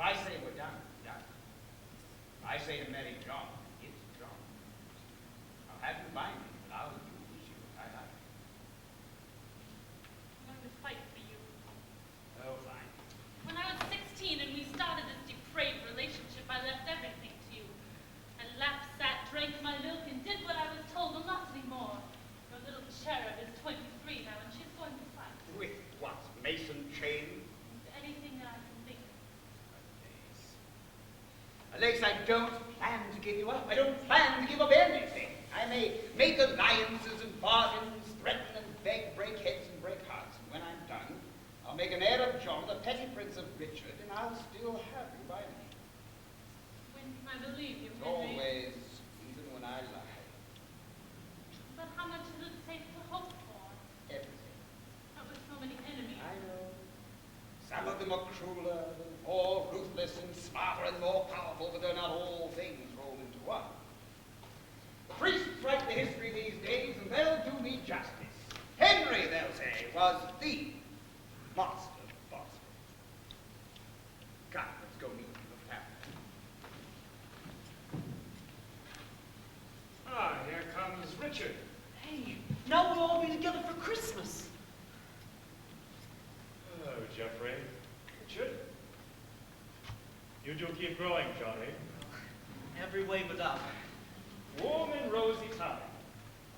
I say we're done, we're done. If I say to marry John, it's John. I'll have you bind me, but I'll use you if I like. I'm going to fight for you. Oh, fine. When I was 16 and we started this depraved relationship, I left everything to you. I laughed, sat, drank my milk, and did what I was told, but not anymore. Your little cherub is 23 now, and she's going to fight. With what? Mason chain? With anything that I can think of. Alais, I don't plan to give you up. I don't plan to give up anything. I may make alliances and bargains, threaten and beg, break heads and break hearts. And when I'm done, I'll make an heir of John, the petty prince of Richard, and I'll still have you by me. When can I believe you, Henry? Always, even when I lie. But how much is it safe to hope for? Everything. Not with so many enemies. I know. Some of them are crueler, and more ruthless, and smarter, and more powerful, but they're not all things rolled into one. The priests write the history these days, and they'll do me justice. Henry, they'll say, was the master boss. Come, let's go meet the family. Ah, here comes Richard. Hey, now we'll all be together for Christmas. Hello, Geoffrey. Richard? You do keep growing, Johnny. Every way but up. Warm and rosy time.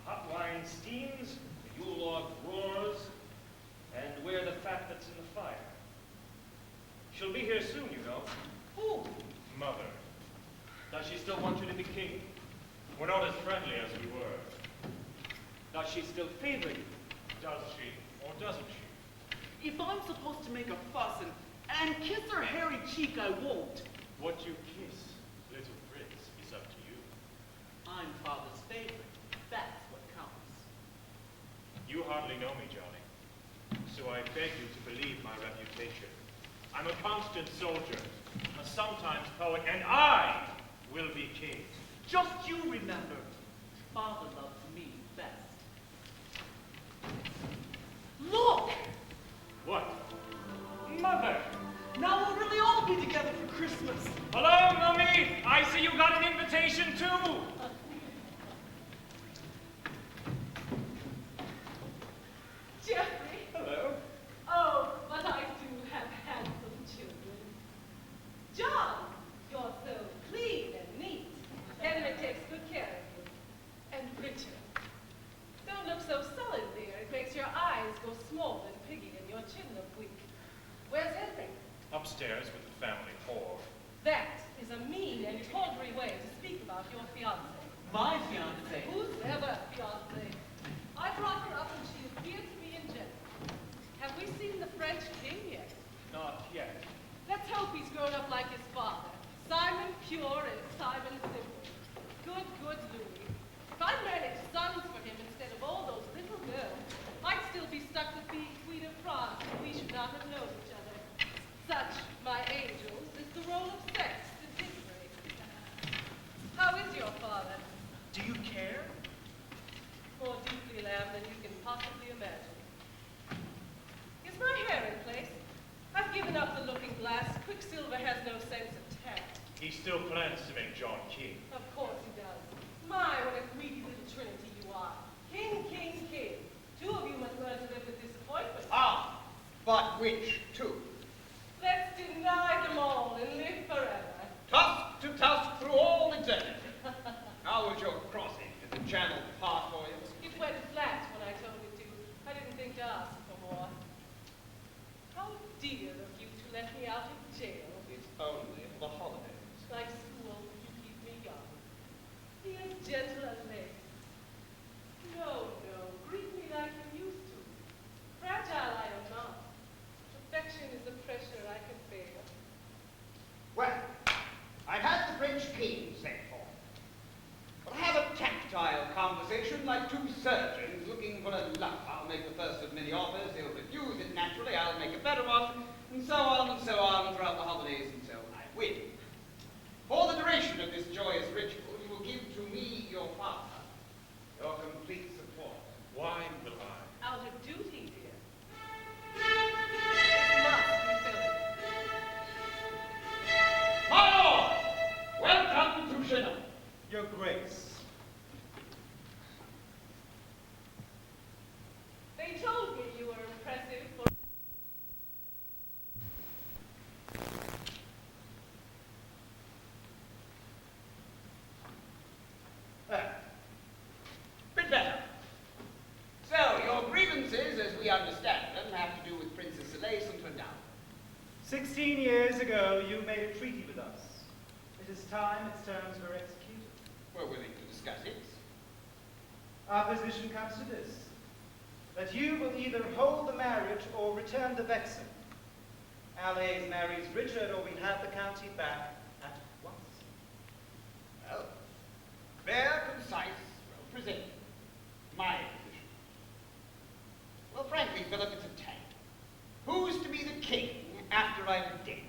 The hot wine steams, the Yule log roars, and we're the fat that's in the fire. She'll be here soon, you know. Who? Mother. Does she still want you to be king? We're not as friendly as we were. Does she still favor you? Does she, or doesn't she? If I'm supposed to make a fuss and kiss her hairy cheek, I won't. What you kiss, little prince, is up to you. I'm father's favorite. That's what counts. You hardly know me, Johnny, so I beg you to believe my reputation. I'm a constant soldier, a sometimes poet, and I will be king. Just you remember, father loves me best. Look! What? Mother! Now we'll really all be together for Christmas. Hello, Mummy! I see you got an invitation, too! Geoffrey! Hello. Oh, but I do have handsome children. John, you're so clean and neat. Henry takes good care of you. And Richard, don't look so sullen, dear. It makes your eyes go small and piggy and your chin look weak. Where's Henry? Upstairs with the family whore. That is a mean and tawdry way to speak about your fiancée. My fiancé. Whose ever fiancée? I brought her up and she appeared to be in gentle. Have we seen the French king yet? Not yet. Let's hope he's grown up like his father. Simon pure and Simon simple. Good, good Louis. If I'd managed sons for him instead of all those little girls, I'd still be stuck with being Queen of France and we should not have known each other. Such, my angels, is the role of sex in history. How is your father? Do you care? More deeply, lamb, than you can possibly imagine. Is my hair in place? I've given up the looking glass. Quicksilver has no sense of tact. He still plans to make John king. Of course he does. My, what a greedy little trinity you are. King, king, king. Two of you must learn to live with disappointment. Ah, but which two? Let's deny them all and live forever. Tusk to tusk through all eternity. How was your crossing? Did the channel part for you? It went flat when I told it to. I didn't think to ask for more. How dear of you to let me out of jail. It's only for the holidays. Like school, you keep me young. Be as gentle as lace. No, no, greet me like you used to. Fragile I am not. Perfection is a pressure I can bear. Well, I've had the French king sent for. But I have a tactile conversation like two surgeons looking for a lump. I'll make the first of many offers. He'll refuse it naturally. I'll make a better one. And so on throughout the holidays until I win. For the duration of this joyous ritual, you will give to me, your father, your complete support. Why will I? Out of duty, dear. This must be filled. we understand them have to do with Princess Alais and her dowry. 16 years ago, you made a treaty with us. It is time its terms were executed. We're willing to discuss it. Our position comes to this, that you will either hold the marriage or return the vexen. Alais marries Richard, or we have the county back at once. Well, fair, concise, well presented. My position. Well, frankly, Philip, it's a tank. Who's to be the king after I'm dead?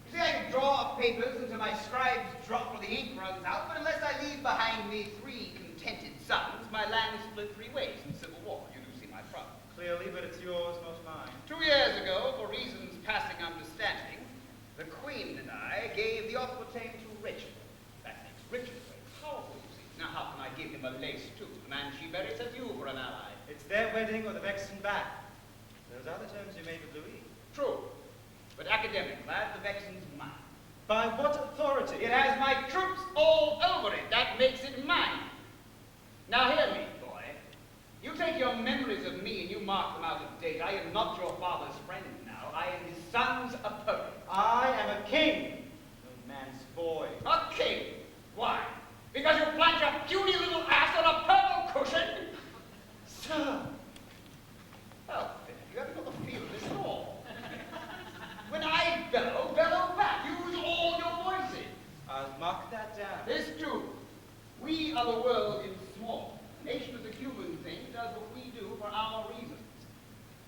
You see, I can draw up papers until my scribes drop or the ink runs out, but unless I leave behind me 3 contented sons, my land is split 3 ways in civil war. You do see my problem. Clearly, but it's yours, not mine. 2 years ago, for reasons passing understanding, the Queen and I gave the Aquitaine to Richard. That makes Richard very powerful, you see. Now, how can I give him a lace, too? The man she marries has you for an ally. It's their wedding or the vexen back. Those are the terms you made with Louis. True. But academic, lad, the vexen's mine. By what authority? It has my troops all over it. That makes it mine. Now hear me, boy. You take your memories of me and you mark them out of date. I am not your father's friend now. I am his son's opponent. I am a king, no man's boy. A king? Why? Because you plant your puny little ass on a purple cushion? Sir! Oh, you haven't got the feel of this at all. When I bellow, bellow back. Use all your voices. I'll mark that down. This too. We are the world in small. Nation is a human thing, does what we do for our reasons.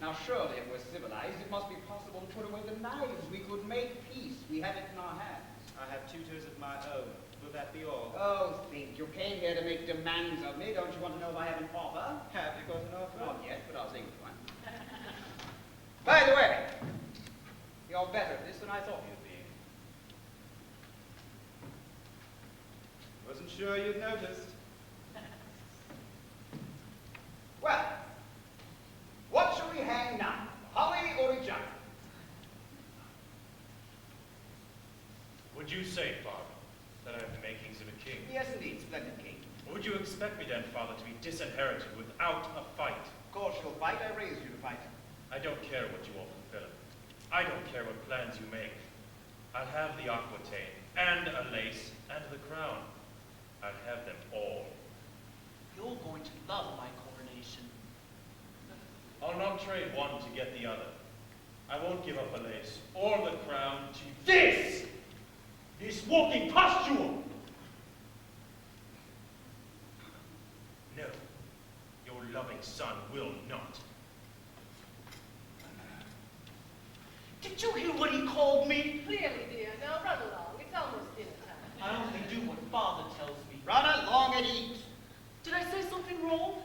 Now surely if we're civilized, it must be possible to put away the knives. We could make peace. We have it in our hands. I have tutors of my own. Will that be all? Oh, think. You came here to make demands of me. Don't you want to know if I have an offer? Have you got an offer? Not yet, but I'll think of one. By the way, you're better at this than I thought you'd be. Wasn't sure you'd noticed. Well, what shall we hang now? Holly or each other? Would you say, Father, that I have the makings of a king? Yes, indeed, splendid king. Would you expect me then, Father, to be disinherited without a fight? Of course you'll fight. I raised you to fight. I don't care what you offer, Philip. I don't care what plans you make. I'll have the Aquitaine, and Alais, and the crown. I'll have them all. You're going to love my coronation. I'll not trade one to get the other. I won't give up Alais or the crown to this walking pustule. No, your loving son will not. Did you hear what he called me? Clearly, dear. Now run along. It's almost dinner time. I only do what Father tells me. Run along and eat. Did I say something wrong?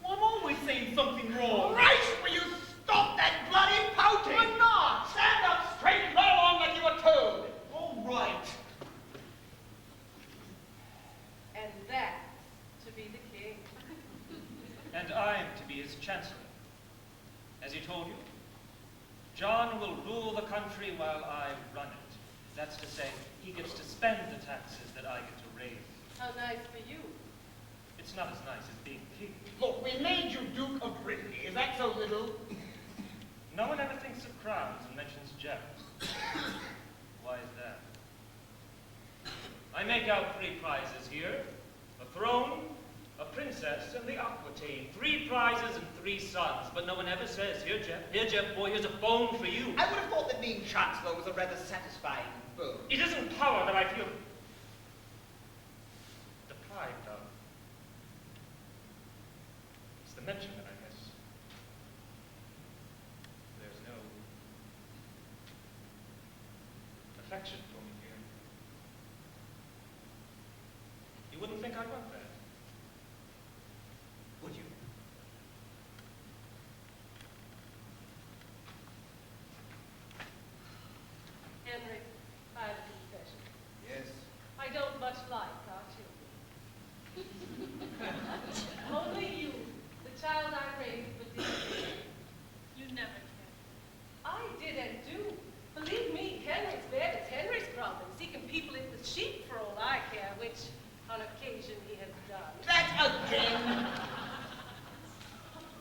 Well, I'm always saying something wrong. Right, will you stop that bloody pouting? I'm not. Stand up straight and run along like you were told. All right. And that's to be the king. And I'm to be his chancellor. As he told you, John will rule the country while I run it. That's to say, he gets to spend the taxes that I get to raise. How nice for you. It's not as nice as being king. Look, we made you Duke of Brittany. Is that so little? No one ever thinks of crowns and mentions Jeff. Why is that? I make out 3 prizes here. A throne, a princess, and the Aquitaine. 3 prizes and 3 sons. But no one ever says, here, Jeff, boy, here's a bone for you. I would have thought that being chancellor was a rather satisfying boon. It isn't power that I feel deprived of. It's the mention that I miss. There's no affection for me here. You wouldn't think I'd want that, would you? Henry, I have a confession. Yes. I don't much like our children. Only you, the child I raised, but didn't care. You never can. I did and do. Believe me, Henry's bed is Henry's problem. He can people in with sheep for all I care, which on occasion he has done. That again!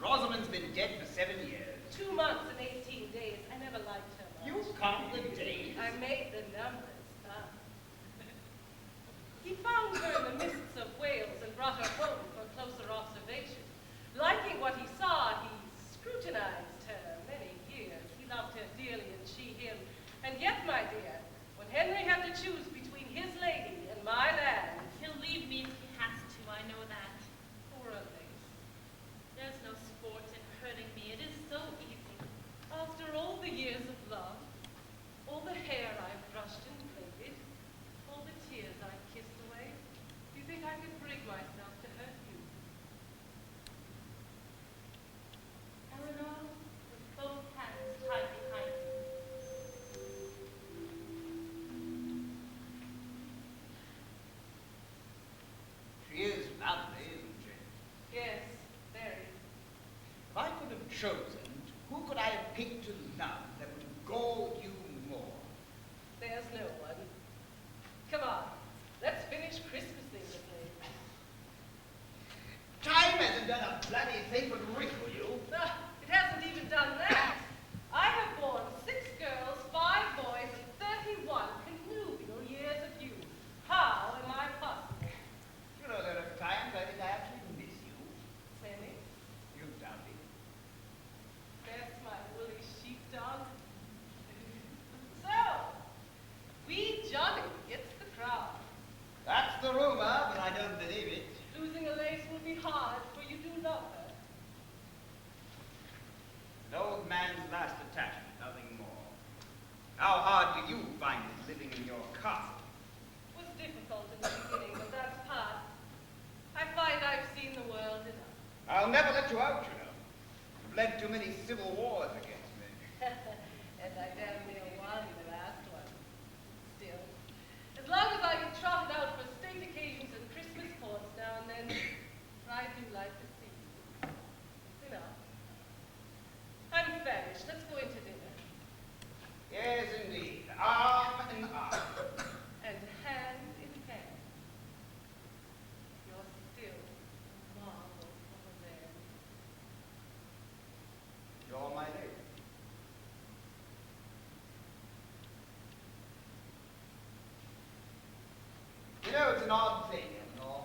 Rosamond's been dead for 7 years. 2 months and 18 days. I never liked her much. You count the days? I made the numbers up. He found her in the mists of Wales and brought her home for closer observation. Liking what he saw, he scrutinized her many years. He loved her dearly and she him. And yet, my dear, when Henry had to choose between his lady and my land, He'll leave me if he has to, I know that. poor Alais. There's no sport in hurting me. It is so easy. After all the years of love, all the hair I've brushed and plaited, all the tears I've kissed away, do you think I could bring myself to hurt you? Eleanor, with both hands tied behind you. She is lovely, isn't she? Yes, very. If I could have chosen, who could I have picked to love that would gall you more? There's no one. Come on, let's finish Christmasing this day. Time hasn't done a bloody thing but wrinkle you. Ah, it hasn't even done that. I have borne 6 girls, 5 boys, and 31 connubial years of youth. How am I possible? You know, there are times I think I actually miss you. Many? You doubt it. That's my woolly sheepdog. So, wee Johnny gets the crown. That's the rumor, but I don't believe it. Losing Alais will be hard, for you do love her. An old man's last attachment, nothing more. How hard do you find it living in your castle? It was difficult in the beginning, but that's past. I find I've seen the world enough. I'll never let you out, you know. You've led too many civil wars against me. And I damn near won the last one. Still, as long as I get trotted out for state occasions and Christmas courts now and then, I do like to see you. Enough. I'm famished. Let's go into dinner. Yes, indeed. Arm in arm. And hand in hand. You're still a marvel of a man. You're my lady. You know, it's an odd thing, Eleanor.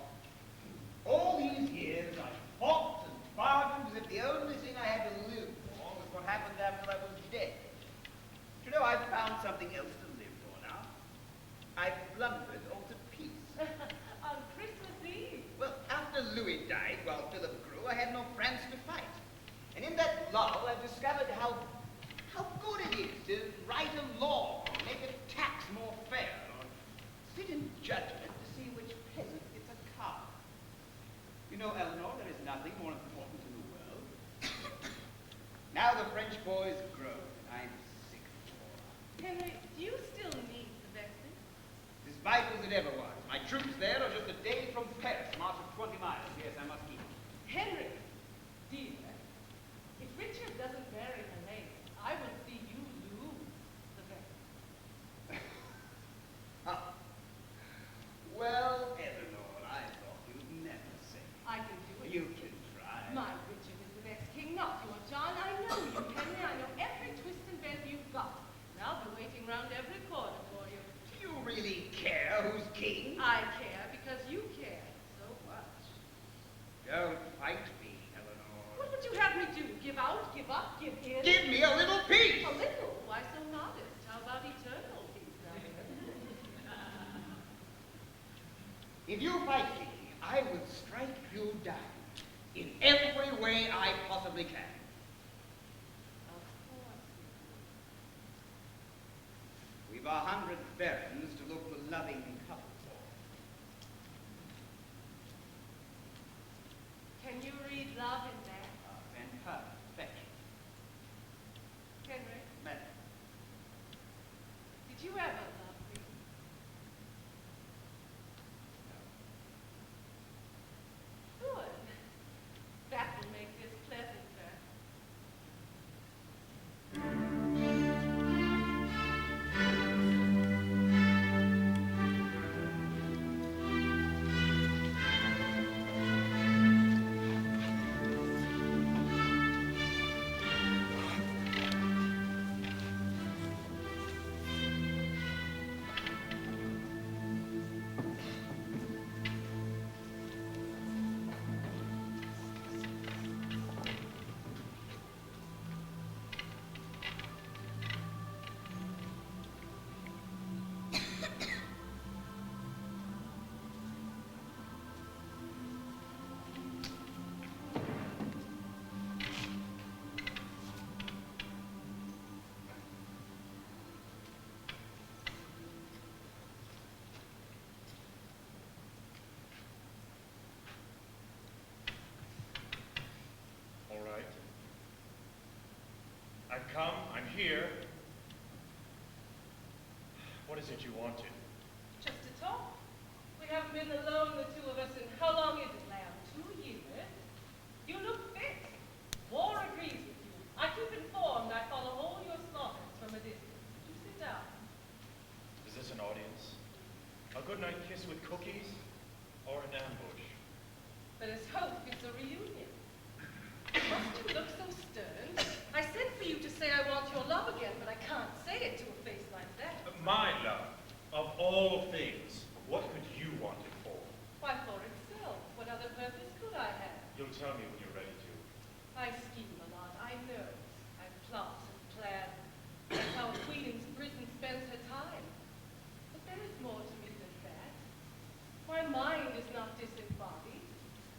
All these years I fought and bargained as if the only thing I had to live for was what happened after I was dead. You know, I've found something else to live for now. I've blundered onto peace. On Christmas Eve. Well, after Louis died while Philip grew, I had no friends to fight. And in that lull, I've discovered how good it is to write a law, or make a tax more fair, or sit in judgment to see which peasant gets a car. You know, Eleanor, there is nothing more important in the world. Now the French boys grow, and I'm sick of war. Henry, do you still need the vexing? As vital as it ever was. My troops there are just a day from Paris, a march of 20 miles. Yes, I must keep it. Henry, dear, if Richard doesn't marry Alais, I will see you lose the vexing. Well, Eleanor, I thought you'd never say. I can do it. You can try. My Richard is the next king, not your John. I know you, Henry. I know every twist and bend you've got. And I'll be waiting round every corner for you. Do you really care who's king? I care because you care so much. Don't fight me, Eleanor. What would you have me do? Give out, give up, give in? Give me a little peace! A little? Why so modest? How about eternal peace now? If you fight me, I would strike you down in every way I possibly can. Of course. We've 100 barons to look for loving couples for. Can you read love in that? And perfection. Henry, Madam. did you ever love me? Good. That will make this pleasanter. come. I'm here. What is it you wanted? Just to talk. We haven't been alone, the two of us, in how long is it, Lamb? 2 years? You look fit. War agrees with you. I keep informed. I follow all your slaughters from a distance. You sit down. Is this an audience? A goodnight kiss with cookies? Or an ambush? Let us hope it's a reunion. Must you look so stern? I said for you to say I want your love again, but I can't say it to a face like that. My love, of all things, what could you want it for? Why, for itself. What other purpose could I have? You'll tell me when you're ready to. I scheme a lot. I know. I plot and plan. That's how a queen in prison spends her time. But there is more to me than that. My mind is not disembodied.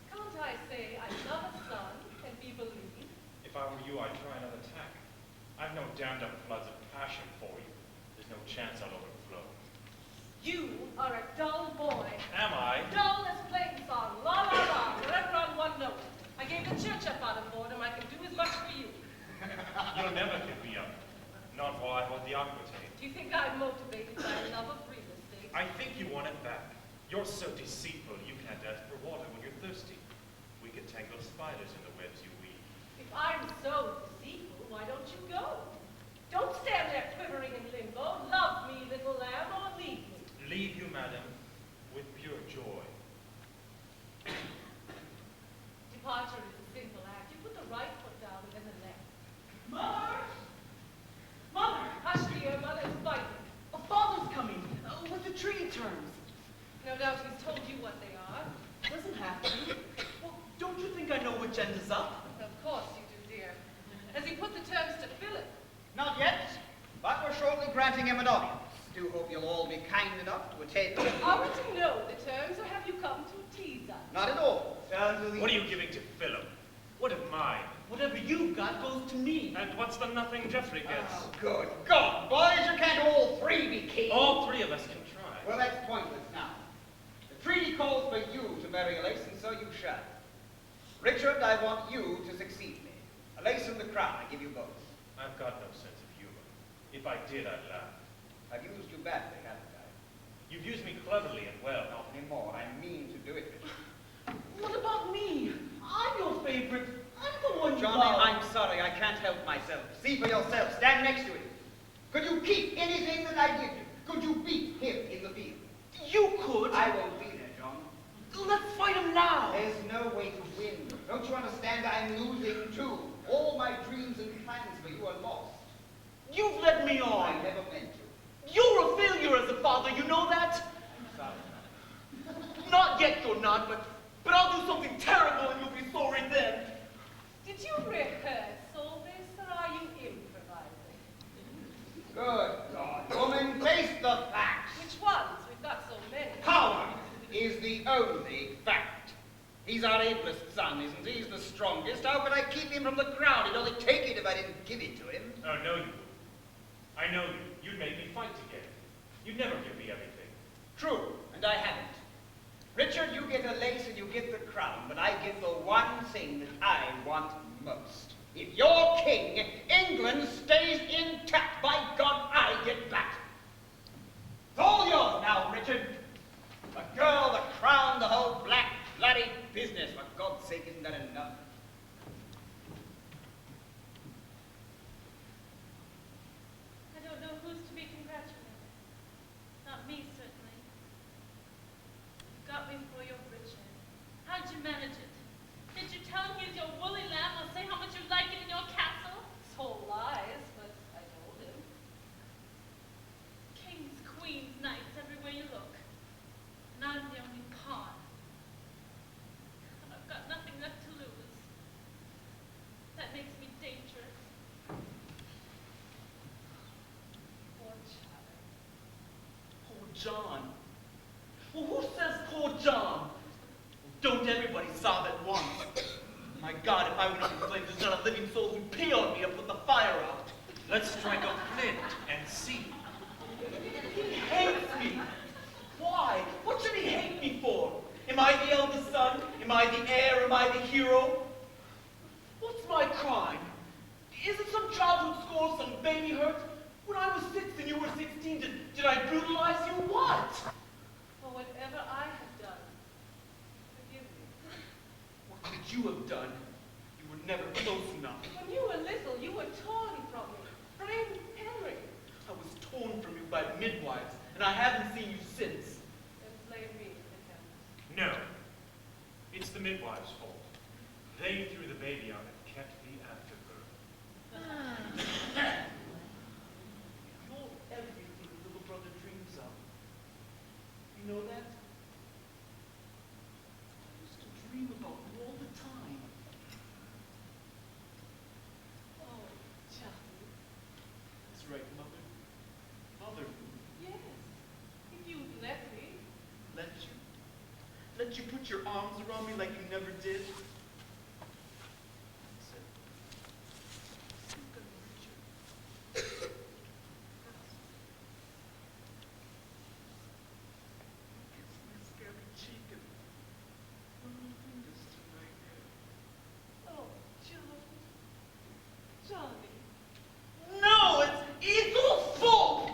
Can't I say I love a son and be believed? If I were you, I'd try another tack. I've no dammed up floods of passion for you. There's no chance I'll overflow. You are a dull boy. Am I? Dull as plain song. La la la. Forever on one note. I gave the church up out of boredom. I can do as much for you. You'll never give me up. Not while I hold the aquitaine. Do you think I'm motivated by love of real estate? I think you want it back. You're so deceitful, you can't ask for water when you're thirsty. We could tangle spiders in the webs you weave. If I'm so deceitful, why don't you go? Don't stand there quivering in limbo. Love me, little lamb, or leave me. Leave you, madam, with pure joy. Departure is a sinful act. You put the right foot down and then the left. Mother! Mother! Hush, dear, mother's fighting. A father's coming with the treaty terms. No doubt he's told you what they are. Doesn't have to. Well, don't you think I know which end is up? Of course you do, dear. Has he put the terms to Philip? Not yet, but we're shortly granting him an audience. Do hope you'll all be kind enough to attend. Are we to know the terms, or have you come to tease us? Not at all. What are you giving to Philip? What of mine? Whatever you've got goes to me. And what's the nothing Geoffrey gets? Oh, good God, boys, you can't all three be king. All three of us can try. Well, that's pointless now. The treaty calls for you to marry Alais, and so you shall. Richard, I want you to succeed me. Alais and the crown, I give you both. I've got no sense of humor. If I did, I'd laugh. I've used you badly, haven't I? You've used me cleverly and well. Not anymore. I mean to do it, Richard. What about me? I'm your favorite. I'm the one you Johnny, love. I'm sorry. I can't help myself. See for yourself. Stand next to him. Could you keep anything that I give you? Could you beat him in the field? You could. I won't be there, John. Let's fight him now. There's no way to win. Don't you understand? I'm losing too. All my dreams and plans for you are lost. You've led me I on. never meant to. You're a failure as a father, you know that? I'm sorry. Not yet, you're not, but I'll do something terrible and you'll be sorry then. Did you rehearse all this, or are you improvising? Good God, woman, face the facts. Which ones? We've got so many. Power is the only fact. He's our ablest son, isn't he? He's the strongest. How could I keep him from the crown? He'd only take it if I didn't give it to him. Oh, no, you wouldn't. I know you. You'd make me fight to get it. You'd never give me everything. True, and I haven't. Richard, you get a lace and you get the crown, but I get the one thing that I want most. If you're king, England stays intact. By God, I get back. It's all yours now, Richard. The girl, the crown, the whole black bloody business. For God's sake, isn't that enough? I don't know who's to be congratulated. Not me, certainly. You got me for your Richard. How'd you manage it? Did you tell him he's your woolly lamb or say how much you like it in your castle? It's all lies, but I told him. Kings, queens, knights, everywhere you look. And I'm the only pawn. I've got nothing left to lose. That makes me dangerous. Poor child. Poor John. Well, who says poor John? Don't everybody sob at once. My God, if I went up in flames, there's not a living soul who'd pee on me to put the fire out. Let's strike a flint and see. He hates me. Why? What should he hate me for? Am I the eldest son? Am I the heir? Am I the hero? What's my crime? Is it some childhood score midwives, and I haven't seen you since. Then blame me for the camp. No. It's the midwife's fault. They threw the baby out and kept the afterbirth. You're everything a little brother dreams of. You know that? I used to dream about you all the time. Oh, Geoffrey. That's right, Mother. Mother, Yes. If you'd let me. let you? Let you put your arms around me like you never did? Oh, Johnny. No, it's all fault.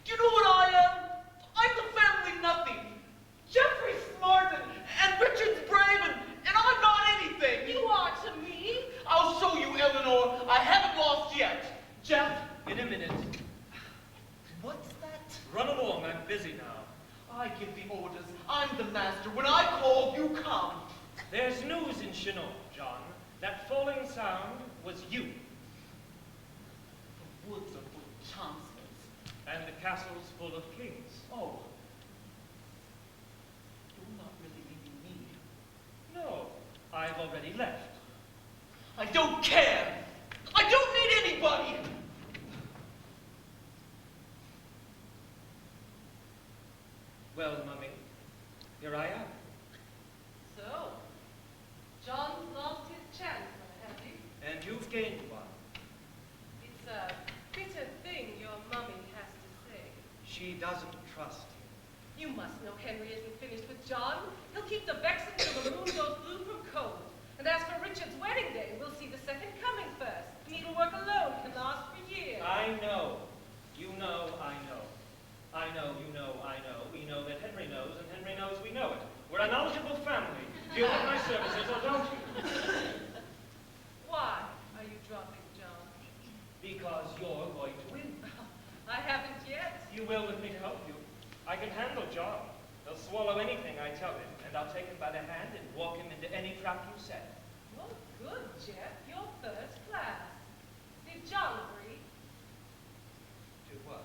Do you know what I am? I'm the family nothing. Geoffrey's smart and Richard's brave and I'm not anything. You are to me. I'll show you, Eleanor. I haven't lost yet. Jeff, in a minute. What's that? Run along, I'm busy now. I give the orders. I'm the master. When I call, you come. There's news in Chinon, John. That falling sound was you. The woods are full of chancellors. And the castle's full of kings. Oh. You're not really leaving me. No, I've already left. I don't care. I don't need anybody. Well, Mummy, here I am. So, John's lost his chancellor, has he? And you've gained one. It's a bitter thing your mummy has to say. She doesn't trust him. You must know Henry isn't finished with John. He'll keep the vexen till the moon goes blue from cold. And as for Richard's wedding day, we'll see the second coming first. Needlework alone can last for years. I know. You know, I know. I know, you know, I know. We know that Henry knows, and Henry knows we know it. We're a knowledgeable family. Do you want my services, or don't you? Why are you dropping John? Because you're going to win. I haven't yet. You will with me to help you. I can handle John. He'll swallow anything I tell him, and I'll take him by the hand and walk him into any trap you set. Well, good, Jeff. You're first class. Did John agree To what?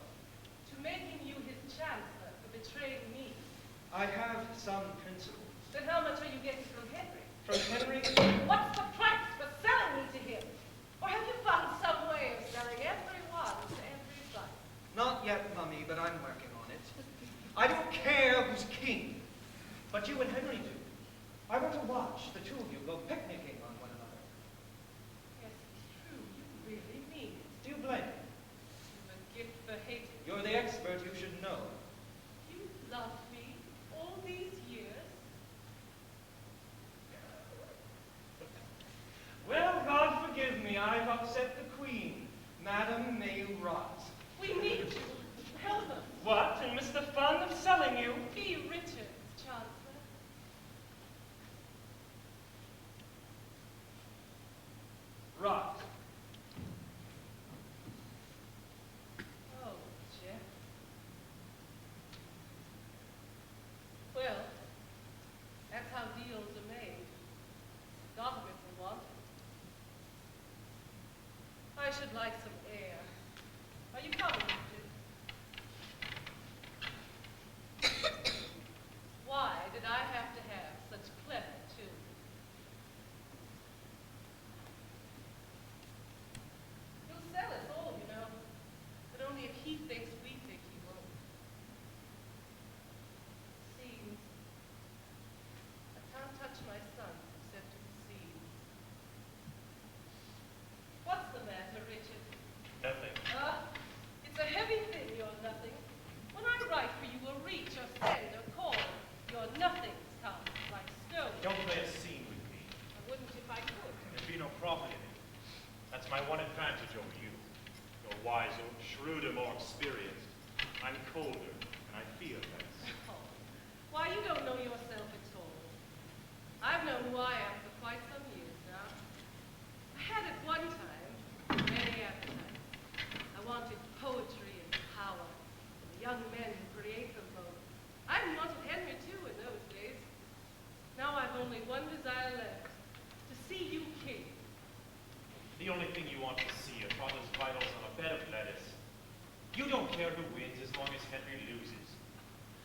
to making you his chancellor for betraying me? I have some principles. Then how much are you getting from Henry? From Henry? What's the price for selling me to him? Or have you found some way of selling everyone to everybody? Not yet, Mummy, but I'm working on it. I don't care who's king, but you and Henry do. I want to watch the two of you go picnicking on one another. Yes, it's true. You really mean it. Do you blame me? You've a gift for hating. You're the expert, you should know. You loved me all these years. Well, God forgive me, I've upset the queen. Madam, may you rot. We need you. Help us. What? And miss the fun of selling you? Be Richard's chancellor. Rot. Oh, Jeff. Well, that's how deals are made. Government will want it. I should like some air. Are you coming, Richard? Why did I have to have such clever children? He'll sell us all, you know, but only if he thinks we think he won't. Seems I can't touch my son except to the seeds. What's the matter, Richard? Nothing. It's a heavy thing, your nothing. When I write for you or reach or send or call, your nothings come like snow. Don't play a scene with me. I wouldn't if I could. There'd be no profit in it. That's my one advantage over you. You're wiser, shrewder, more experienced. I'm colder, and I feel less. Oh, why, you don't know yourself at all. I've known who I am for quite some years now. I had at one time many appetites. I wanted poetry and power. The care who wins as long as Henry loses.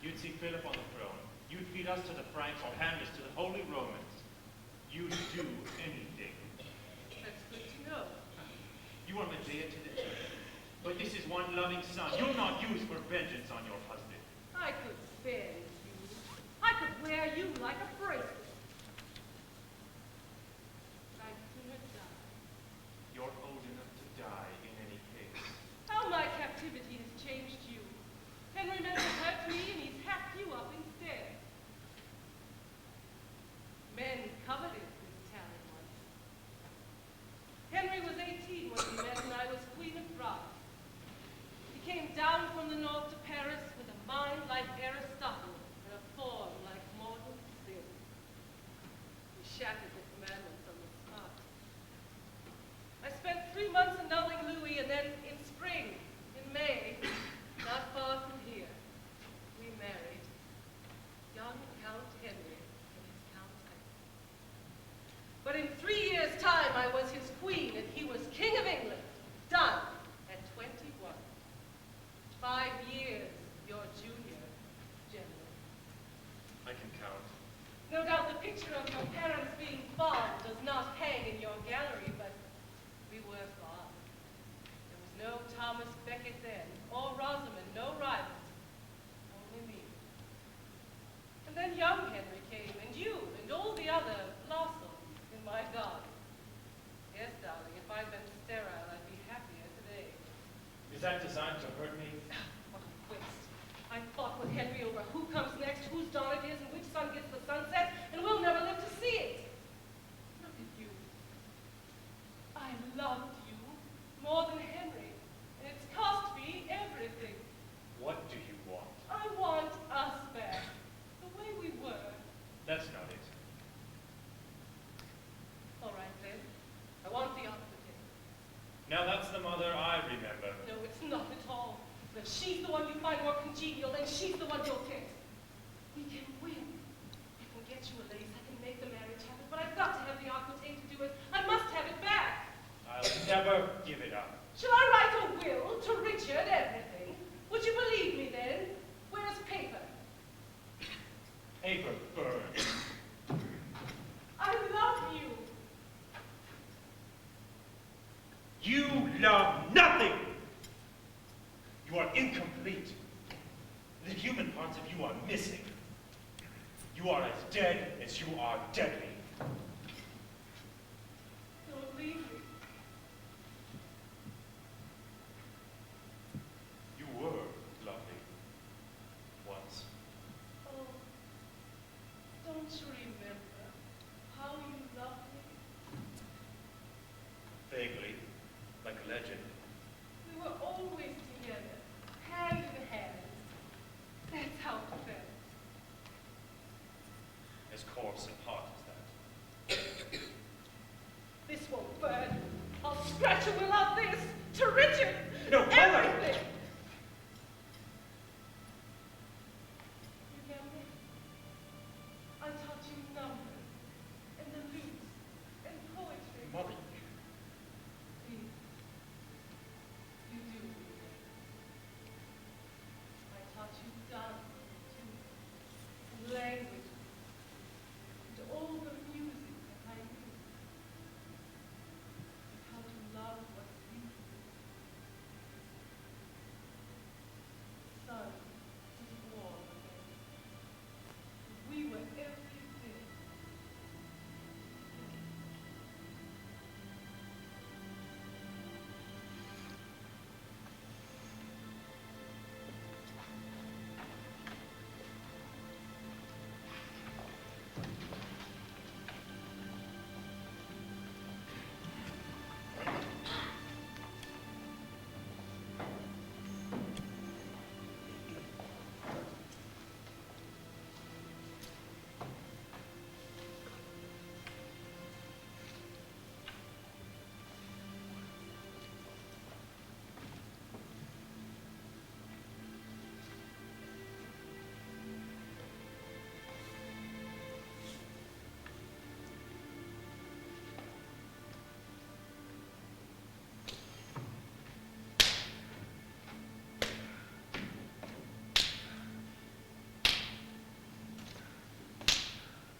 You'd see Philip on the throne. You'd feed us to the Franks or hand us to the Holy Romans. You'd do anything. That's good to know. You are Medea to the end. But this is one loving son. You'll not use for vengeance on your husband. I could bend you. I could wear you like a bracelet. But I'd sooner die. You're old enough to die in any case. How my captivity has changed you. Henry meant to hurt me, and he's hacked you up instead. Men coveted this talent once. Henry was 18 when we met, and I was Queen of France. He came down from the north to Paris with a mind like Aristotle and a form like mortal sin. He shattered the commandments on the spot. I spent 3 months annulling Louis, and then in spring, in May, not far from here, we married young Count Henry and his Countess. But in 3 years' time, I was his queen, and he was King of England. Done at 21. 5 years your junior, General. I can count. No doubt the picture of your parents being fond does not hang in your gallery, but we were fond. There was no Thomas Becket then, or Rosamond, no rivals, only me. And then young Henry came, and you, and all the other blossoms in my garden. Yes, darling, if I'd been sterile, I'd be happier today. Is that designed to hurt me? What a waste. I fought with Henry over who comes next, whose dawn it is, and which sun gets the sunset, and we'll never live to see it. Look at you. I loved you more than Henry, and it's cost me everything. What do you want? I want us back, the way we were. That's not it. All right, then. I want the opposite. Now that's the mother I remember. No, it's not at all. But if she's the one you find more congenial, then she's the one you'll get. We can win. I can get you a lace. I can make the marriage happen, but I've got to have the aquitaine to do it. I must have it back. I'll never give it up. Shall I write a will to Richard, everything? Would you believe me then? Where's paper? Paper burns. I love you. You love nothing! You are incomplete. The human parts of you are missing. You are as dead as you are deadly. Don't leave me. You were lovely. Once. Oh, don't you remember how you loved me? Vaguely, like a legend. We were always together, hand in hand. That's how it felt. As coarse and hot as that. This won't burn. I'll scratch a will out this to Richard. No, Mother! Everything. Remember? I taught you numbers and the lute and poetry. Mother, Please, you do. I taught you dance, too, and language, and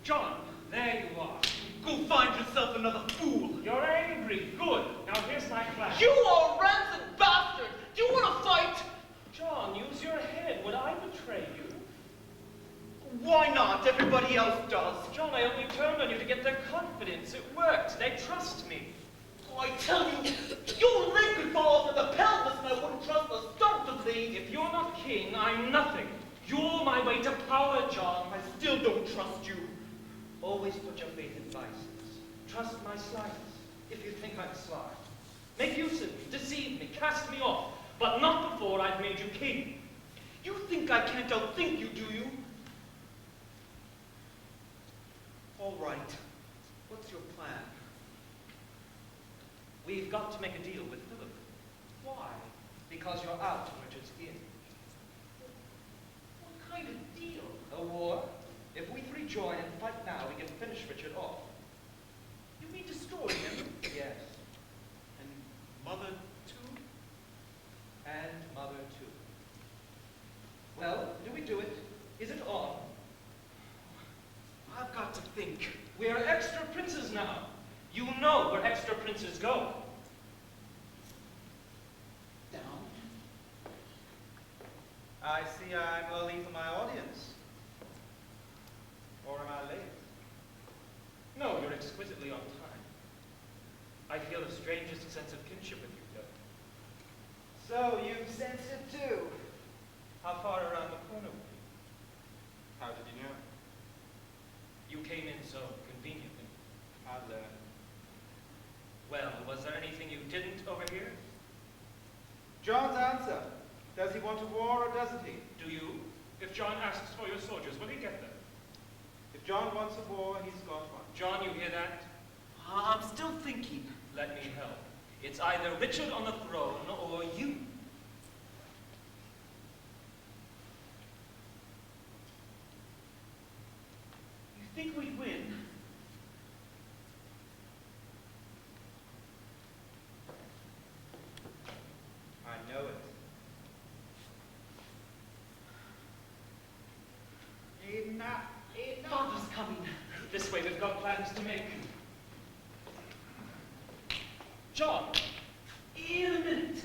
John, there you are. Go find yourself another fool. You're angry. Good. Now here's my plan. You are a rancid bastard. Do you want to fight? John, use your head. Would I betray you? Why not? Everybody else does. John, I only turned on you to get their confidence. It worked. They trust me. Oh, I tell you, your leg could fall off at the pelvis and I wouldn't trust the start of things. If you're not king, I'm nothing. You're my way to power, John. I still don't trust you. Always put your faith in vices. Trust my slyness, if you think I'm sly. Make use of me, deceive me, cast me off, but not before I've made you king. You think I can't outthink you, do you? All right. What's your plan? We've got to make a deal with Philip. Why? Because you're out and Richard's in. What kind of deal? A war. If we three join and fight now, we can finish Richard off. You mean destroy him? Yes. And Mother, too? And Mother, too. Well, do we do it? Is it on? I've got to think. We're extra princes now. You know where extra princes go. Down. I see I'm early for my audience. Or am I late? No, you're exquisitely on time. I feel the strangest sense of kinship with you, Bill. So you've sensed it too. How far around the corner were you? How did you know? You came in so conveniently. I'd learn. Well, was there anything you didn't overhear? John's answer. Does he want a war or doesn't he? Do you? If John asks for your soldiers, will he get them? If John wants a war, he's got one. John, you hear that? I'm still thinking. Let me help. It's either Richard on the throne or you. You think we'd win? I know it. Enough. Father's coming. This way, we've got plans to make. John, In a minute.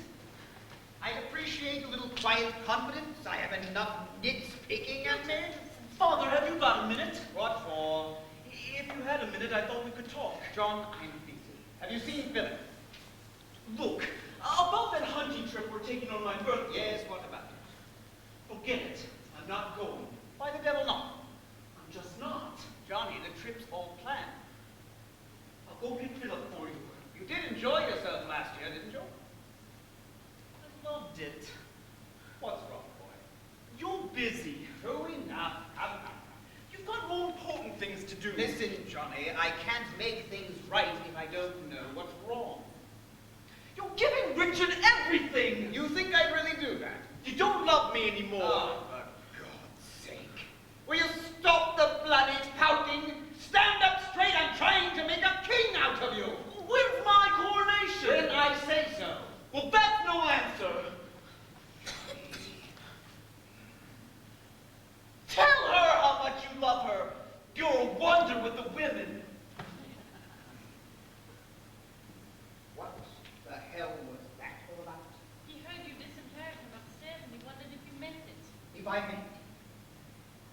I'd appreciate a little quiet confidence. I have enough nits picking at me. Father, have you got a minute? What for? If you had a minute, I thought we could talk. John, I'm busy. Have you seen Philip? Look, about that hunting trip we're taking on my birthday. Yes, what about it? Forget it. I'm not going. Why the devil not? I'm just not. Johnny, the trip's all planned. I'll go pick Philip for you. You did enjoy yourself last year, didn't you? I loved it. What's wrong, boy? You're busy. True enough. Come. You've got more important things to do. Listen, Johnny, I can't make things right if I don't know what's wrong. You're giving Richard everything. You think I'd really do that? You don't love me anymore. Oh, for God's sake. Will you stop the bloody pouting? Stand up straight. I'm trying to make a king out of you. Where's my coronation? Then I say so. Well, that's no answer. Tell her how much you love her. You're a wonder with the women. What the hell was that all about? He heard you disinherit him upstairs and he wondered if you meant it. If I meant it.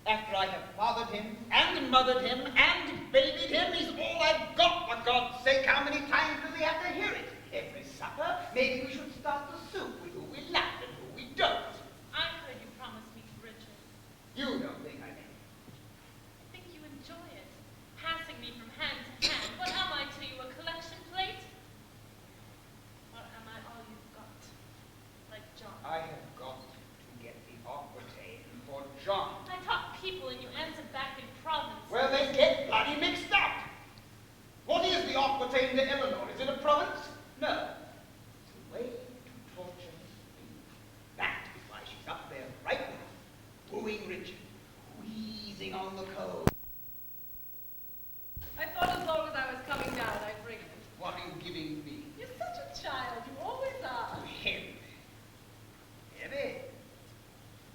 After I have fathered him, and mothered him, and babied him, he's all I've got, for God's sake. How many times do we have to hear it? Every supper? Maybe we should start the soup with who we like and who we don't. I heard you promised me to Richard. You don't think I meant it. I think you enjoy it. Passing me from hand to hand. What am I to you, a collection plate? Or am I all you've got? Like John. I have got to get the Aquitaine for John. I talk people and you answer back in province. Well, they get bloody mixed up. What is the Aquitaine to Eleanor? Is it a province? No. It's a way to torture me. That is why she's up there right now, wooing Richard, wheezing on the coal. I thought as long as I was coming down, I'd bring it. What are you giving me? You're such a child. You always are. Heavy. Heavy.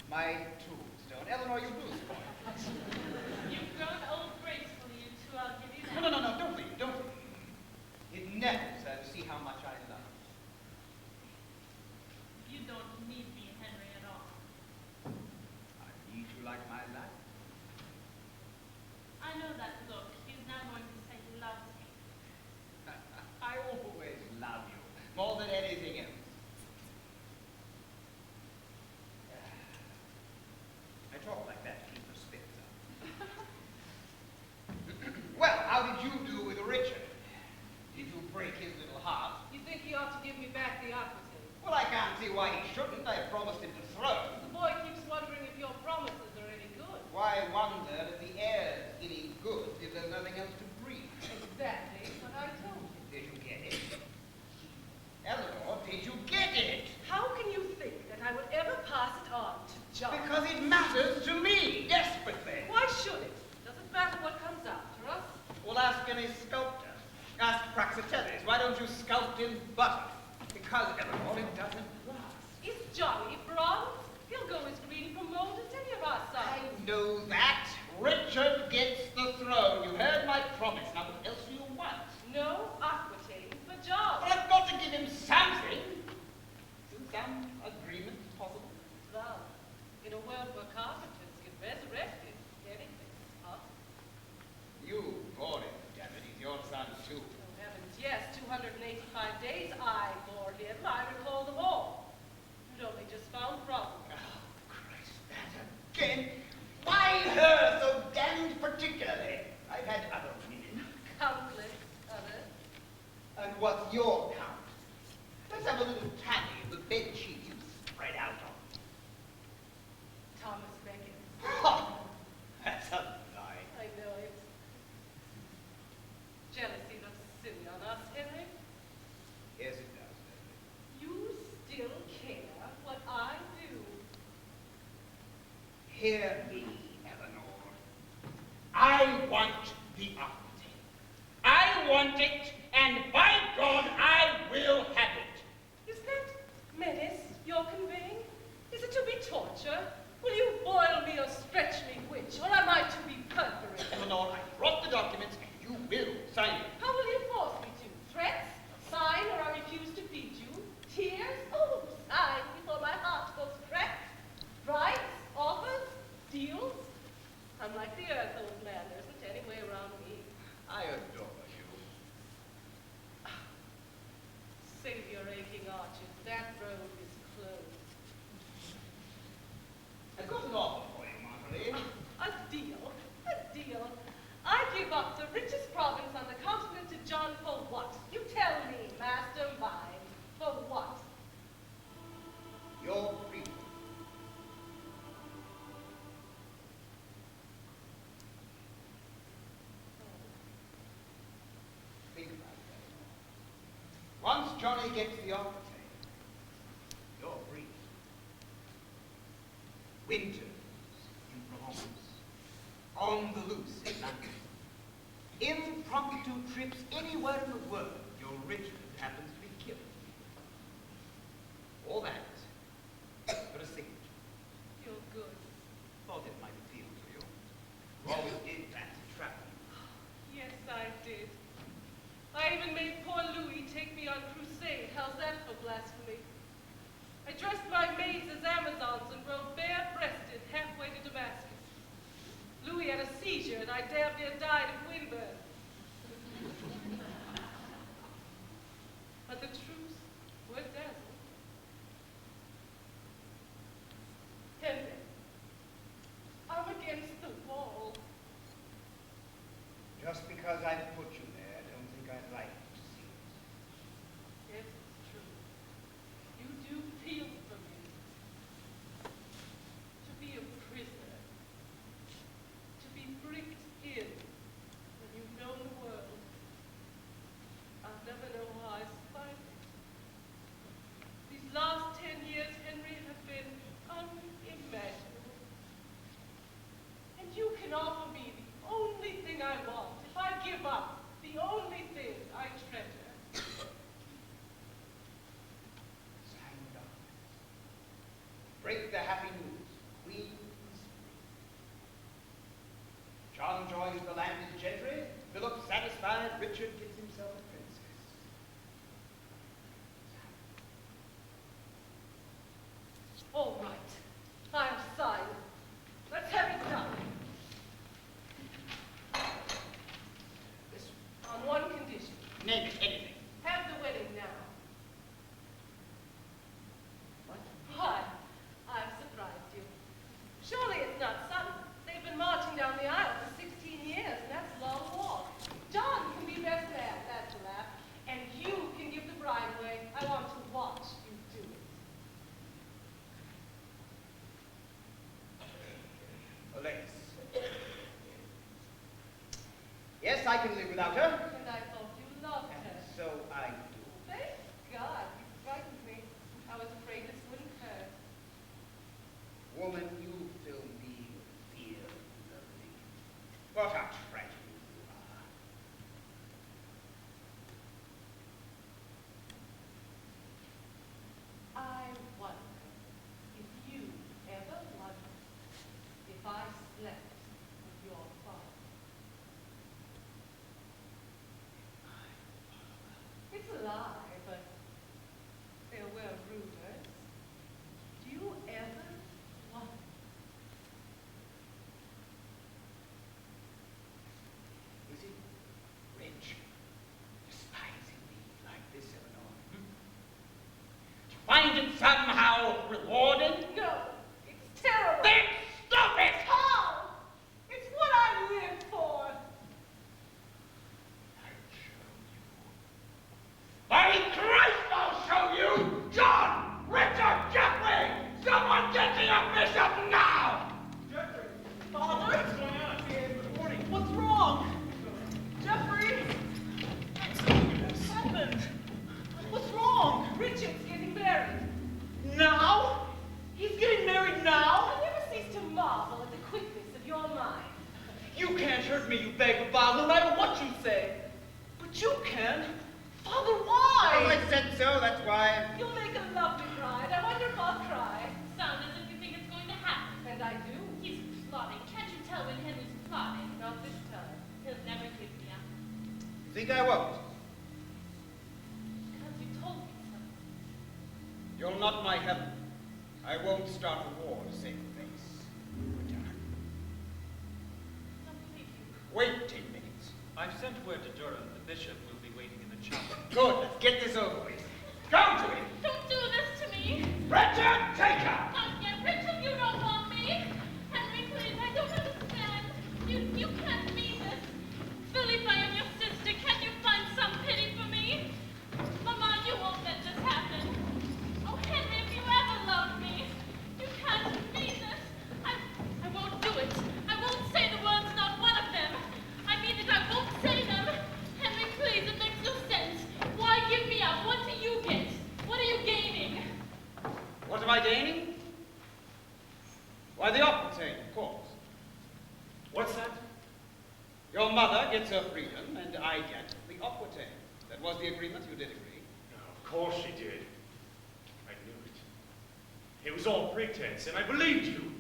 My tombstone. Eleanor, you do spoil. You've grown old gracefully, like my life. I know that look. He's now going to say he loves me. I always love you, more than anything else. I talk like that to keep the spirits up. Well, how did you do with Richard? Did you break his little heart? You think he ought to give me back the aquitaine? Well, I can't see why he shouldn't. I promised him the throne. The boy keeps wondering if your promises are any good. Why wonder if the air's any good if there's nothing else to breathe? Exactly what I told you. Did you get it? Eleanor, did you get it? How can you think that I would ever pass it on to John? Because it matters to me, desperately. Why should it? Doesn't matter what comes after us. Well, ask any sculptor. Ask Praxiteles. Why don't you sculpt in butter? Because, Eleanor, it doesn't last. Is Johnny bronze? He'll go as green from mold as any of our I sons. know that. Richard gets the throne. You heard my promise. Now, what else do you want? No aquitaine for John. But I've got to give him something. Isn't some agreement possible? Well, in a world where carpenters get resurrected, anything's possible. You bore him, damn it. He's your son, too. Oh, heavens, yes, 285 days I bore him. I recall them all. You'd only just found problems. Oh, Christ, that again. Why her so damned particularly? I've had other women. Countless others. And what's your count? Let's have a little tally of the bed sheets you spread out on. Thomas Beckett. Ha! That's a lie. I know it. Jealousy looks silly on us, Henry. Yes, it does, doesn't it? You still care what I do. Hear me, Eleanor. I want the aquitaine. I want it, and by God, I will have it. Is that menace you're conveying? Is it to be torture? Will you boil me or stretch me, which? Or am I to be perforated? Eleanor, I brought the documents, and you will sign it. How will you force me to? Threats? Sign or I refuse to feed you? Tears? Oh, sign before my heart goes cracked. Bribes? Offers? Deals? I'm like the earth, old man. There isn't any way around me. I adore you. Save your aching arches. That road is closed. I've got an offer for you, Marguerite. A deal? A deal? I give up the richest province on the continent to John for what? You tell me, mastermind. For what? Your freedom. Think about that. Once Johnny gets the aquitaine, you're free. Winters in Provence. On the loose in London. Impromptu trips anywhere in the world your Richard happens to be killed. All that for a signature. You're good. Thought it might appeal to you. You always did fancy traveling. Yes, I did. I even made poor Louis take me on crusade. How's that for blasphemy? I dressed my maids as Amazons and rode bare-breasted halfway to Damascus. Louis had a seizure and I damn near died of windburn. But the troops were dazzled. Henry, I'm against the wall. Just because I put you there, I don't think I'd like to see it. Yes, it's true. You do feel for me. To be a prisoner. To be bricked in when you've known the world. I'll never know how I survived it. These last 10 years, Henry, have been unimaginable. And you can offer me the only thing I want. If I give up the only thing I treasure. Sign the documents. Break the happy news. Queen is free. John joins the landed gentry. Philip satisfied. Richard gets himself a princess. All right. I'll sign. Let's have Yes, I can live without her. And I thought you loved her. So I do. Thank God, you frightened me. I was afraid this wouldn't hurt. Woman, you fill me with fear and loathing. What a tragedy you are. I wonder if you ever wondered if I slept with your father. It's a lie, but there were rumors. Do you ever wonder? Is it rich, despising me like this, Eleanor? Do you find it somehow rewarding? No, it's terrible. Then stop it! How? It's what I live for. By Christ, I'll show you! John! Richard! Geoffrey! Someone get me a bishop now! Geoffrey! Father? What's going on? Good morning. What's wrong? Geoffrey? What's happened? What's wrong? Richard's getting married. Now? He's getting married now? I never cease to marvel at the quickness of your mind. You can't hurt me, you vagabond, no matter what you say. But you can. Father, why? Well, I said so, that's why. You'll make a lovely bride. I wonder if I'll cry. Sound as if you think it's going to happen. And I do. He's plotting. Can't you tell when Henry's plotting? Not this time. He'll never give me up. You think I won't? Because you told me so. You're not my heaven. I won't start a war to save face. Return. Don't believe you. Wait 10 minutes. I've sent word to Durham. The bishop will be waiting in the chapel. Good, let's get this over with. Go to him! Don't do this to me. Richard, take her! Not yet. Richard, you don't want me. Henry, please, I don't understand. You can't mean this. Philip, I am your sister. Can't you find some pity for me? Mama, you won't let this happen. Oh, Henry, if you ever loved me, you can't mean this. I won't do it. I won't say the words, not one of them. I mean it, I won't say them. Henry, please, it makes no sense. Why give me up? What do you get? What are you gaining? What am I gaining? Why, the opportunity, of course. What's that? Your mother gets her freedom, and I get the opportunity. That was the agreement, you did agree. No, of course she did. I knew it. It was all pretense, and I believed you.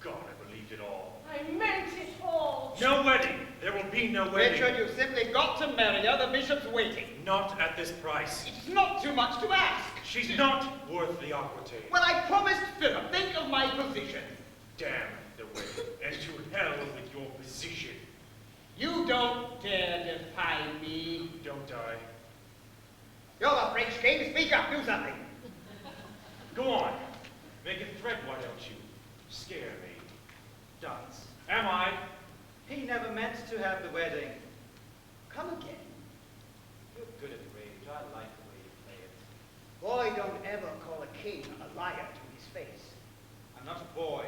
God, I believed it all. I meant it all. No wedding. There will be no wedding. Richard, you've simply got to marry her. The bishop's waiting. Not at this price. It's not too much to ask. She's not worth the aquitaine. Well, I promised Philip. Think of my position. Damn the wedding, and to hell with your position. You don't dare defy me. Don't I? You're the French king. Speak up. Do something. Go on. Make a threat, why don't you? Scare me. Dance. Am I? He never meant to have the wedding. Come again. You're good at rage. I like the way you play it. Boy, don't ever call a king a liar to his face. I'm not a boy.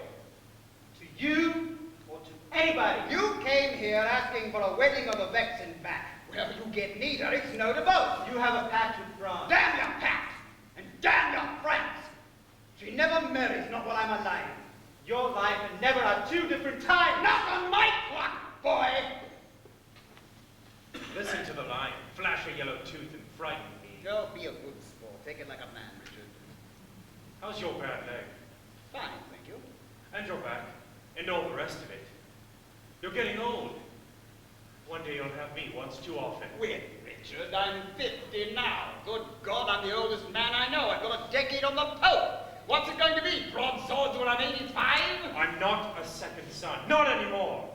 To you or to anybody. You came here asking for a wedding of the Vexen back. Well, you get neither. It's no to both. You have a pact with France. Damn your pact! And damn your friends! She never marries, not while I'm alive. Your life and never are two different times. Not on my clock, boy! Listen to the line. Flash a yellow tooth and frighten me. Go be a good sport. Take it like a man, Richard. How's your bad leg? Fine, thank you. And your back? And all the rest of it. You're getting old. One day you'll have me once too often. Well, Richard, I'm 50 now. Good God, I'm the oldest man I know. I've got a decade on the Pope. What's it going to be? Broadswords when I'm 85? I'm not a second son. Not anymore.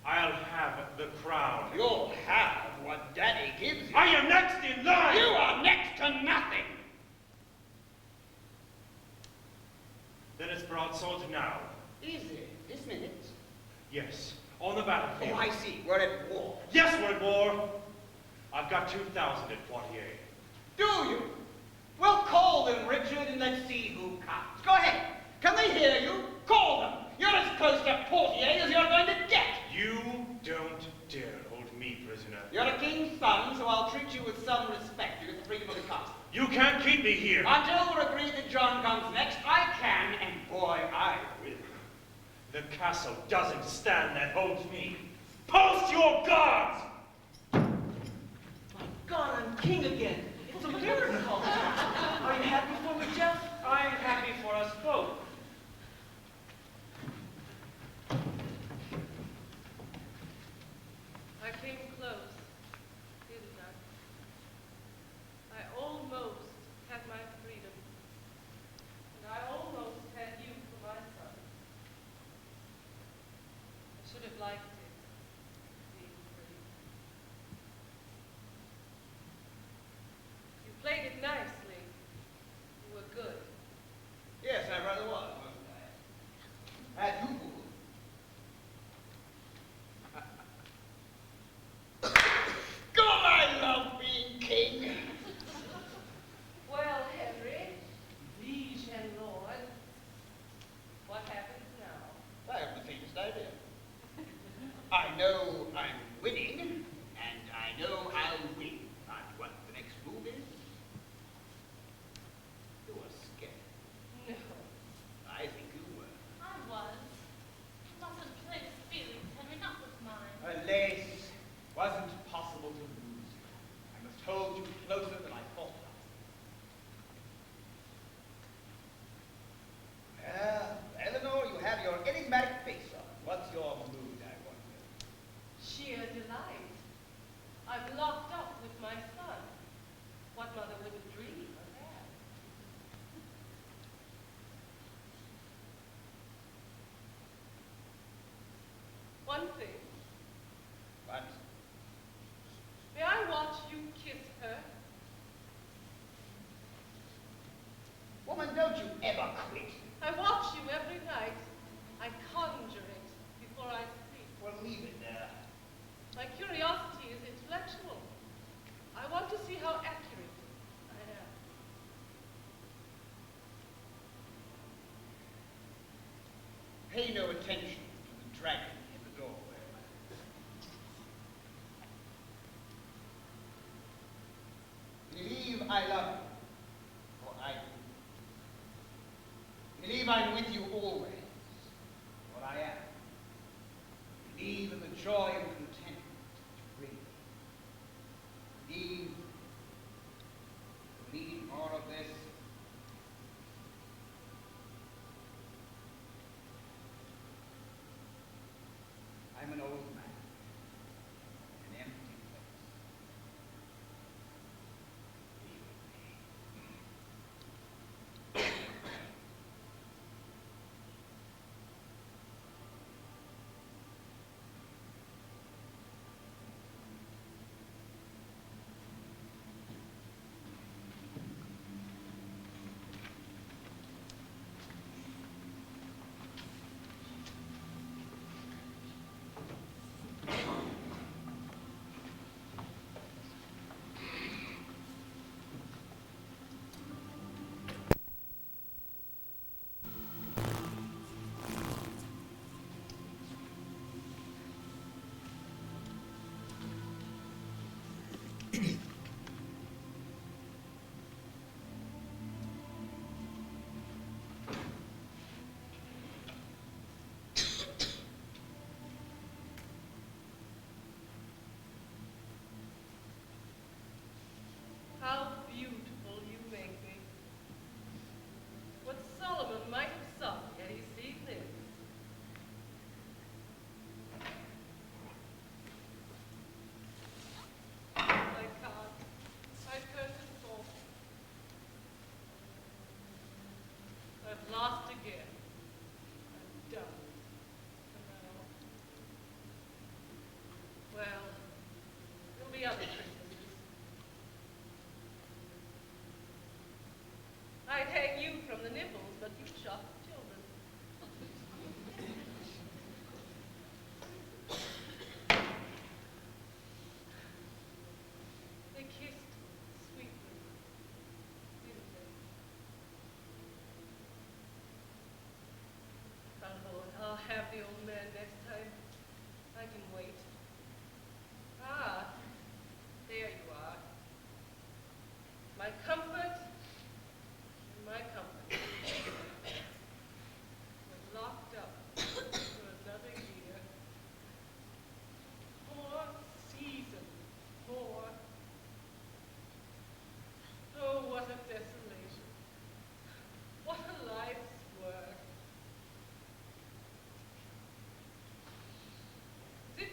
I'll have the crown. You'll have what Daddy gives you. I am next in line! You are next to nothing. Then it's broadswords now. Is it? This minute? Yes, on the battlefield. Oh, I see. We're at war. Yes, we're at war. I've got 2,000 at Poitiers. Do you? Well, call them, Richard, and let's see who comes. Go ahead. Can they hear you? Call them. You're as close to Poitiers as you're going to get. You don't dare. boy, I will. The castle doesn't stand that holds me. Post your guards! My God, I'm king again. It's a miracle. Are you happy for me, Jeff? I'm happy for us both. I came close, didn't I? I almost had my freedom. And I almost had you for my son. I should have liked it, being free. You played it nicely. You were good. Yes, I rather was, wasn't I? As usual. God, I love being king. Well, Henry, liege and lord, what happens now? I have the faintest idea. I know I'm winning, and I know I'll win. But what the next move is? You were scared. No. I think you were. I was. Mustn't play with feelings, Henry, not with mine. Alais, wasn't possible to lose you. I must hold you closer than I thought possible. Well, Eleanor, you have your enigmatic face on. What's your mood, I wonder? Sheer delight. I'm locked up with my son. What mother wouldn't dream of that? One thing. What? May I watch you kiss her? Woman, don't you ever quit. I watch you every night. I conjure it before I sleep. Well, leave it there. My curiosity is intellectual. I want to see how accurate I am. Pay no attention to the dragon in the doorway. Believe I love you, for I do. Believe I'm with you always, for I am. Believe in the joy and contentment that you bring me. Believe you need more of this. I'm an old man, an empty place. Be with me. How beautiful you make me. What Solomon might have sung yet he see this. I can't. My curtains off. I've lost again. I'm done. For now. Well, there'll be other Christmases. I'd hang you from the nibbles, but you shot the children. They kissed sweetly, didn't they? Oh, I'll have the old man next time. I can wait. Ah, there you are. My comfort. My comfort.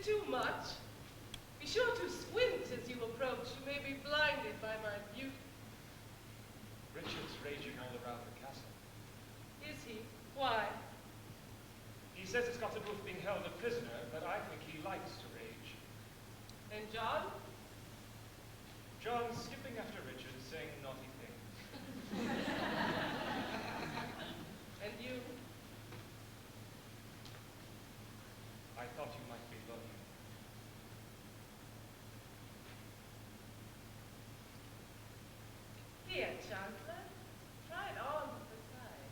too much? Be sure to squint as you approach. You may be blinded by my beauty. Richard's raging all around the castle. Is he? Why? He says it's got to do with being held a prisoner, but I think he likes to rage. And John? John's skipping after Richard, saying naughty things. And you? I thought you might be lonely. Here, Chancellor. Try it on with the side.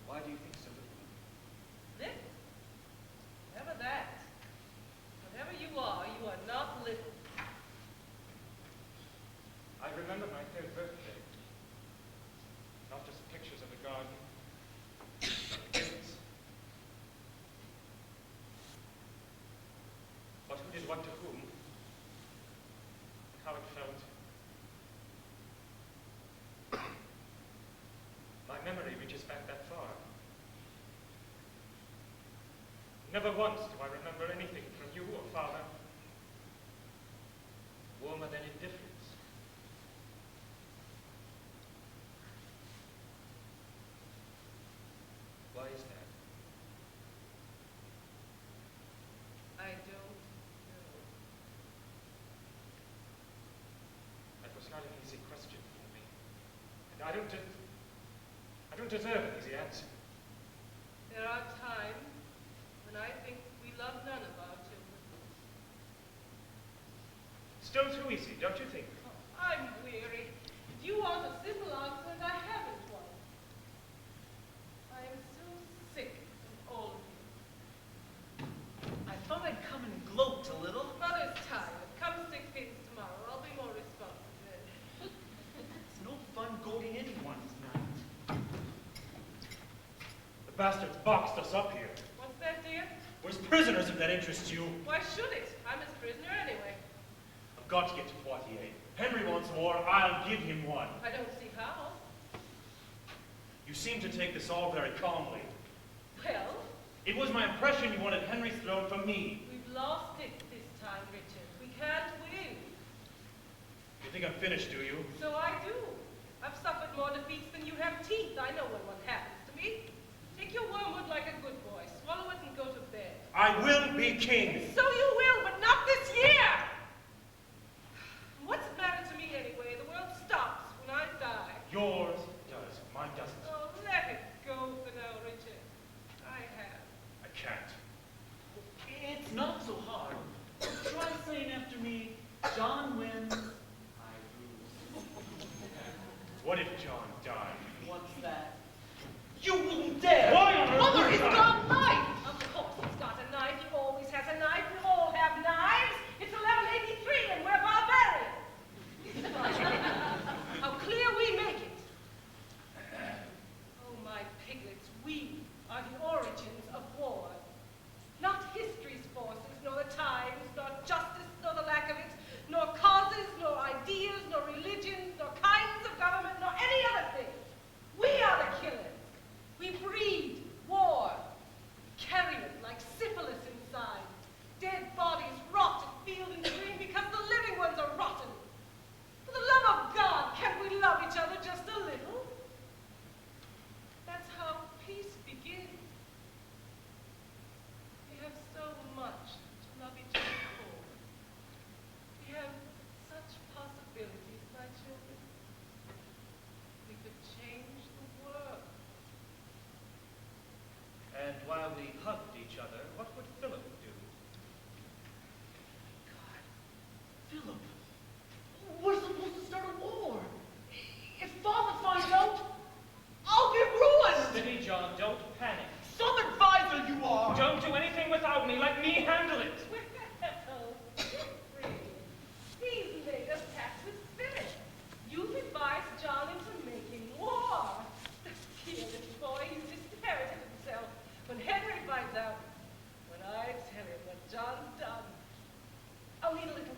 Why do you think so little? Little? Never that. Whatever you are not little. I remember my third birthday. Not just pictures of the garden, but things. But who did what to whom? How it felt. My memory reaches back that far. Never once do I remember anything from you or Father warmer than indifference. Why is that? I don't know. That was not an easy question for me. And I don't deserve an easy answer. There are times when I think we love none of our children. Still too easy, don't you think? Oh, I'm weary. If you want a simple answer, and I haven't one. I am so sick of all of you. I thought I'd come and gloat a little. Mother's tired. Come stick pins tomorrow. I'll be more responsive then. It's no fun goading anyone tonight. The bastards boxed us up here. What's that, dear? We're as prisoners if that interests you. Why should it? I'm his prisoner anyway. I've got to get to Poitiers. Henry wants more, I'll give him one. I don't see how. You seem to take this all very calmly. Well, It was my impression you wanted Henry's throne for me. we've lost it this time, Richard. We can't win. You think I'm finished, do you? So I do. I've suffered more defeats than you have teeth. I know when what happens to me. Take your wormwood like a good boy. Swallow it and go to bed. I will be king. So you will, but not this year! What's the matter to me anyway? The world stops when I die. Yours does, mine doesn't. Oh, let it go for now, Richard. I have. I can't. It's not so hard. Try saying after me, John wins, I lose. What if John died? What's that? You wouldn't dare! Why on earth Mother, would he's I? got a knife! Of course he's got a knife. He always has a knife. We all have knives. It's 1183 and we're barbarians. How clear we make it. Oh, my piglets, we are the origins of war. Not history's forces, nor the times, nor justice, nor the lack of it, nor causes, nor ideas, nor religions, nor kinds of government, nor any other thing. We are the killers. We breed war, carry it like syphilis inside. Dead bodies rot in field and stream because the living ones are rotten. For the love of God, can't we love each other just a little? That's how peace begins. We have so much to love each other for. We have such possibilities, my children. We could change the world. And while we hugged each other, what would Philip do? Philip, we're supposed to start a war. If Father finds out, I'll be ruined. Steady, John, don't panic. Some advisor you are. Don't do anything without me. Let me handle it. Well, Geoffrey, he's made us pact with spirit. You've advised John into making war. Dear little boy, he's disinherited himself. When Henry finds out, when I tell him what John's done, I'll need a little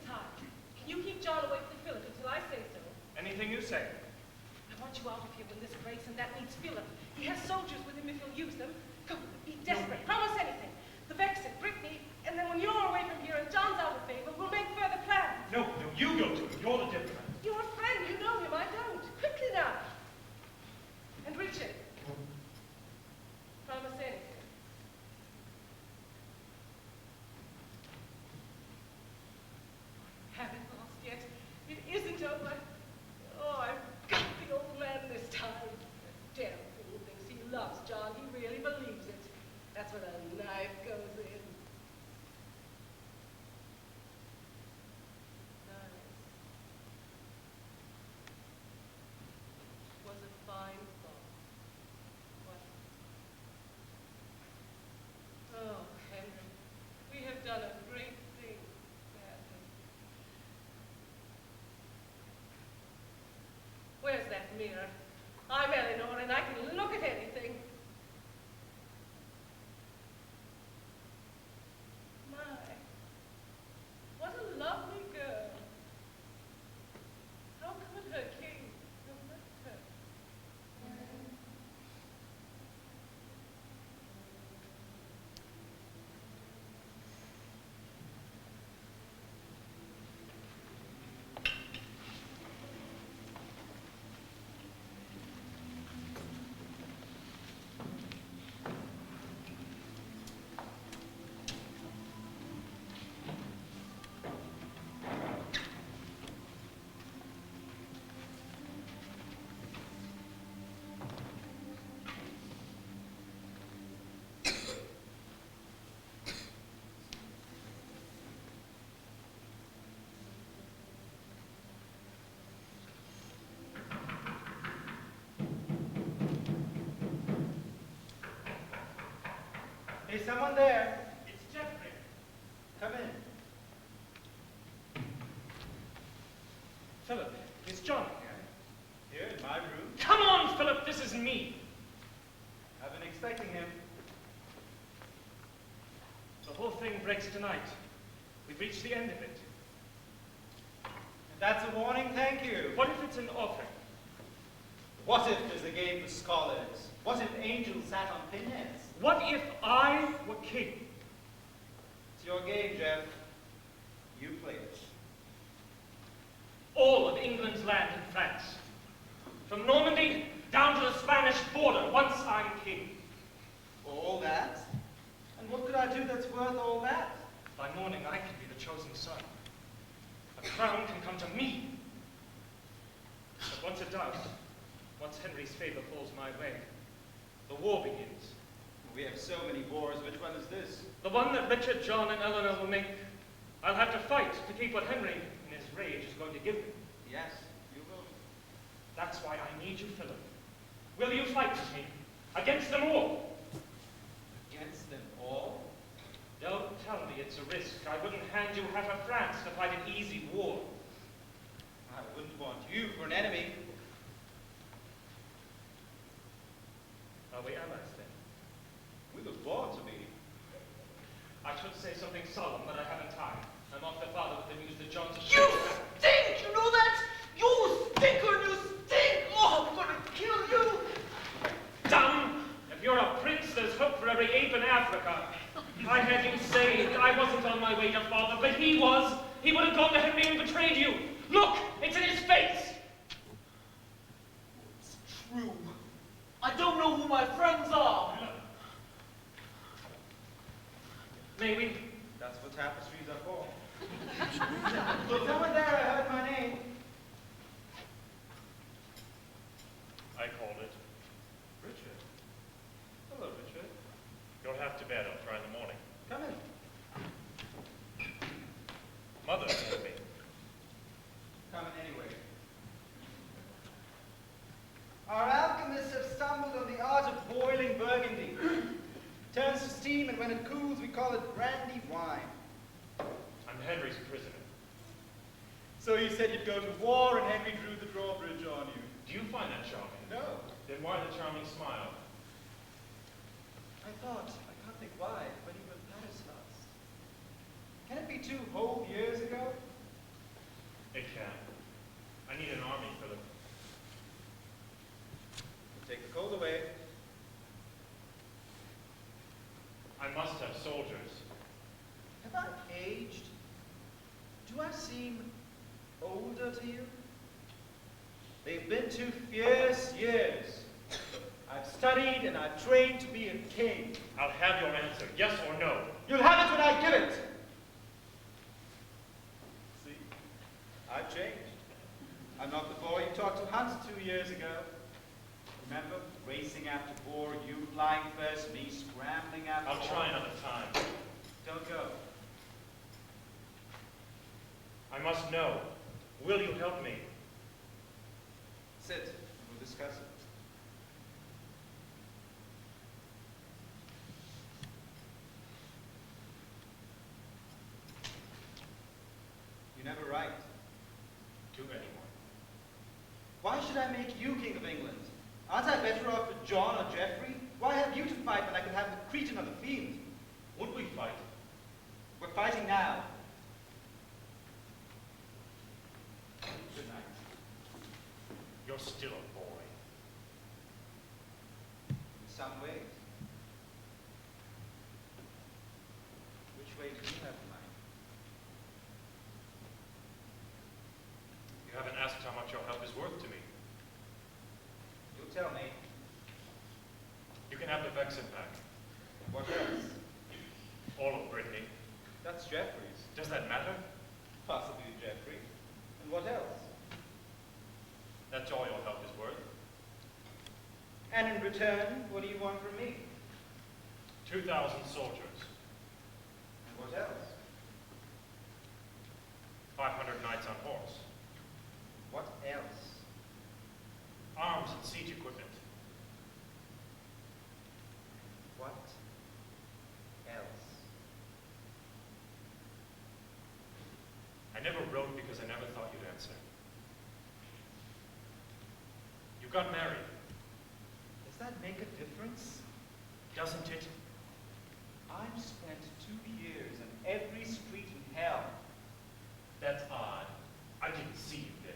race, and that needs Philip. He has soldiers with him if he'll use them. Go, be desperate. Promise anything. The Vexen, Brittany, and then when you're away from here and John's out of favor, we'll make further plans. No, you go to him. You're the diplomat. You're a friend. You know him. I don't. Quickly now. And Richard, promise anything. Haven't lost yet. It isn't over. Oh, I've got the old man this time. The damn fool thinks he loves John. He really believes it. That's where the knife goes in. Nice. Was a fine thought. What? Oh, Henry, we have done a great thing, sadly. Where's that mirror? I'm Eleanor, and I can look at anything. My, what a lovely girl. How could her king have left her? Is someone there? It's Geoffrey. Come in. Philip, is John here? Here in my room. Come on, Philip, this is me. I've been expecting him. The whole thing breaks tonight. We've reached the end of it. If that's a warning, thank you. What if it's an offer? What if there's a game for scholars? What if angels sat on pinheads? What if I were king? It's your game, Jeff. You play it. All of England's land and France. From Normandy down to the Spanish border, once I'm king. All that? And what could I do that's worth all that? By morning, I can be the chosen son. A crown can come to me. But once it does, once Henry's favor falls my way, the war begins. We have so many wars. Which one is this? The one that Richard, John, and Eleanor will make. I'll have to fight to keep what Henry, in his rage, is going to give me. Yes, you will. That's why I need you, Philip. Will you fight with me? Against them all? Against them all? Don't tell me it's a risk. I wouldn't hand you half of France to fight an easy war. I wouldn't want you for an enemy. Are we allies then? We were born to be. I should say something solemn, but I haven't time. I'm off to father with the news that John's a You stink! You know that? You stinker! You stink! Oh, I'm gonna kill you! Dumb! If you're a prince, there's hope for every ape in Africa. I had you saved. I wasn't on my way to father, but he was. He would have gone to Henry and betrayed you. Look! It's in his face! It's true. I don't know who my friends are. May we? That's what tapestries are for. Was someone there? I heard my name. I called it. Richard. Hello, Richard. Go half to bed. I'll try in the morning. Come in. Mother told me. Come in anyway. Our alchemists have stumbled on the art of boiling burgundy. Turns to steam, and when it cools, we call it brandy wine. I'm Henry's prisoner. So you said you'd go to war, and Henry drew the drawbridge on you. Do you find that charming? No. Then why the charming smile? I can't think why, when you were in Paris last. Can it be 2 whole years ago? It can. I need an army, Philip. away. I must have soldiers. Have I aged? Do I seem older to you? They've been 2 fierce years. I've studied and I've trained to be a king. I'll have your answer, yes or no. You'll have it when I give it. See, I've changed. I'm not the boy you talked to Hans 2 years ago. Remember, racing after boar, you flying first, me scrambling after I'll try another time. Don't go. I must know. Will you help me? Sit, and we'll discuss it. You never write. To anyone. Why should I make you king of England? Aren't I better off with John or Geoffrey? Why have you to fight when I could have the Cretan or the Fiend? Would we fight? We're fighting now. Good night. You're still a boy. In some ways. Which way do you have in mind? You haven't asked how much your help is worth to me. You'll tell me. You can have the Vexen back. What else? All of Brittany. That's Geoffrey's. Does that matter? Possibly Geoffrey. And what else? That's all your help is worth. And in return, what do you want from me? 2,000 soldiers. And what else? 500 knights on horse. What else? Arms and siege equipment. What else? I never wrote because I never thought you'd answer. You got married, Does that make a difference? doesn't it? I've spent 2 years in every street in hell. That's odd. I didn't see you there.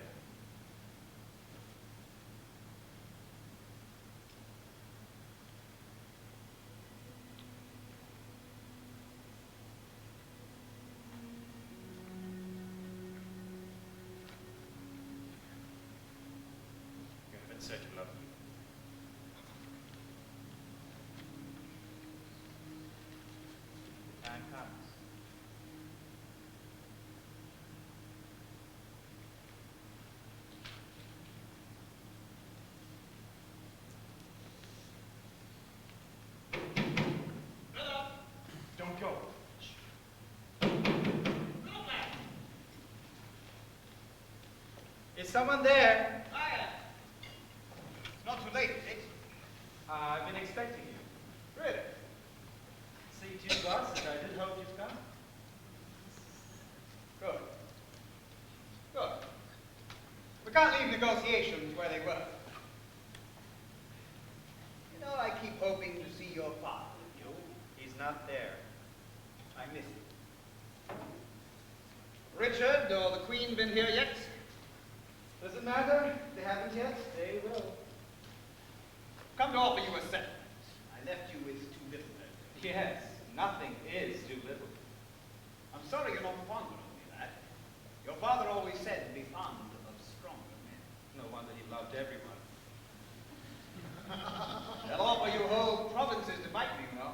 You haven't said you love me. Time comes. Don't go. Is someone there? Hiya. It's not too late, is it? I've been expecting you. Really? See, 2 glasses, I did hope you'd come. Good. Good. We can't leave negotiations where they were. You know, I keep hoping to see your father with you. He's not there. I miss him. Richard or the Queen been here yet? Does it matter? They haven't yet. They will. Come to offer you a settlement. I left you with too little. Yes, nothing is too little. I'm sorry you're not fond of me, lad. Your father always said to be fond of stronger men. No wonder he loved everyone. They'll offer you whole provinces to fight me, you know.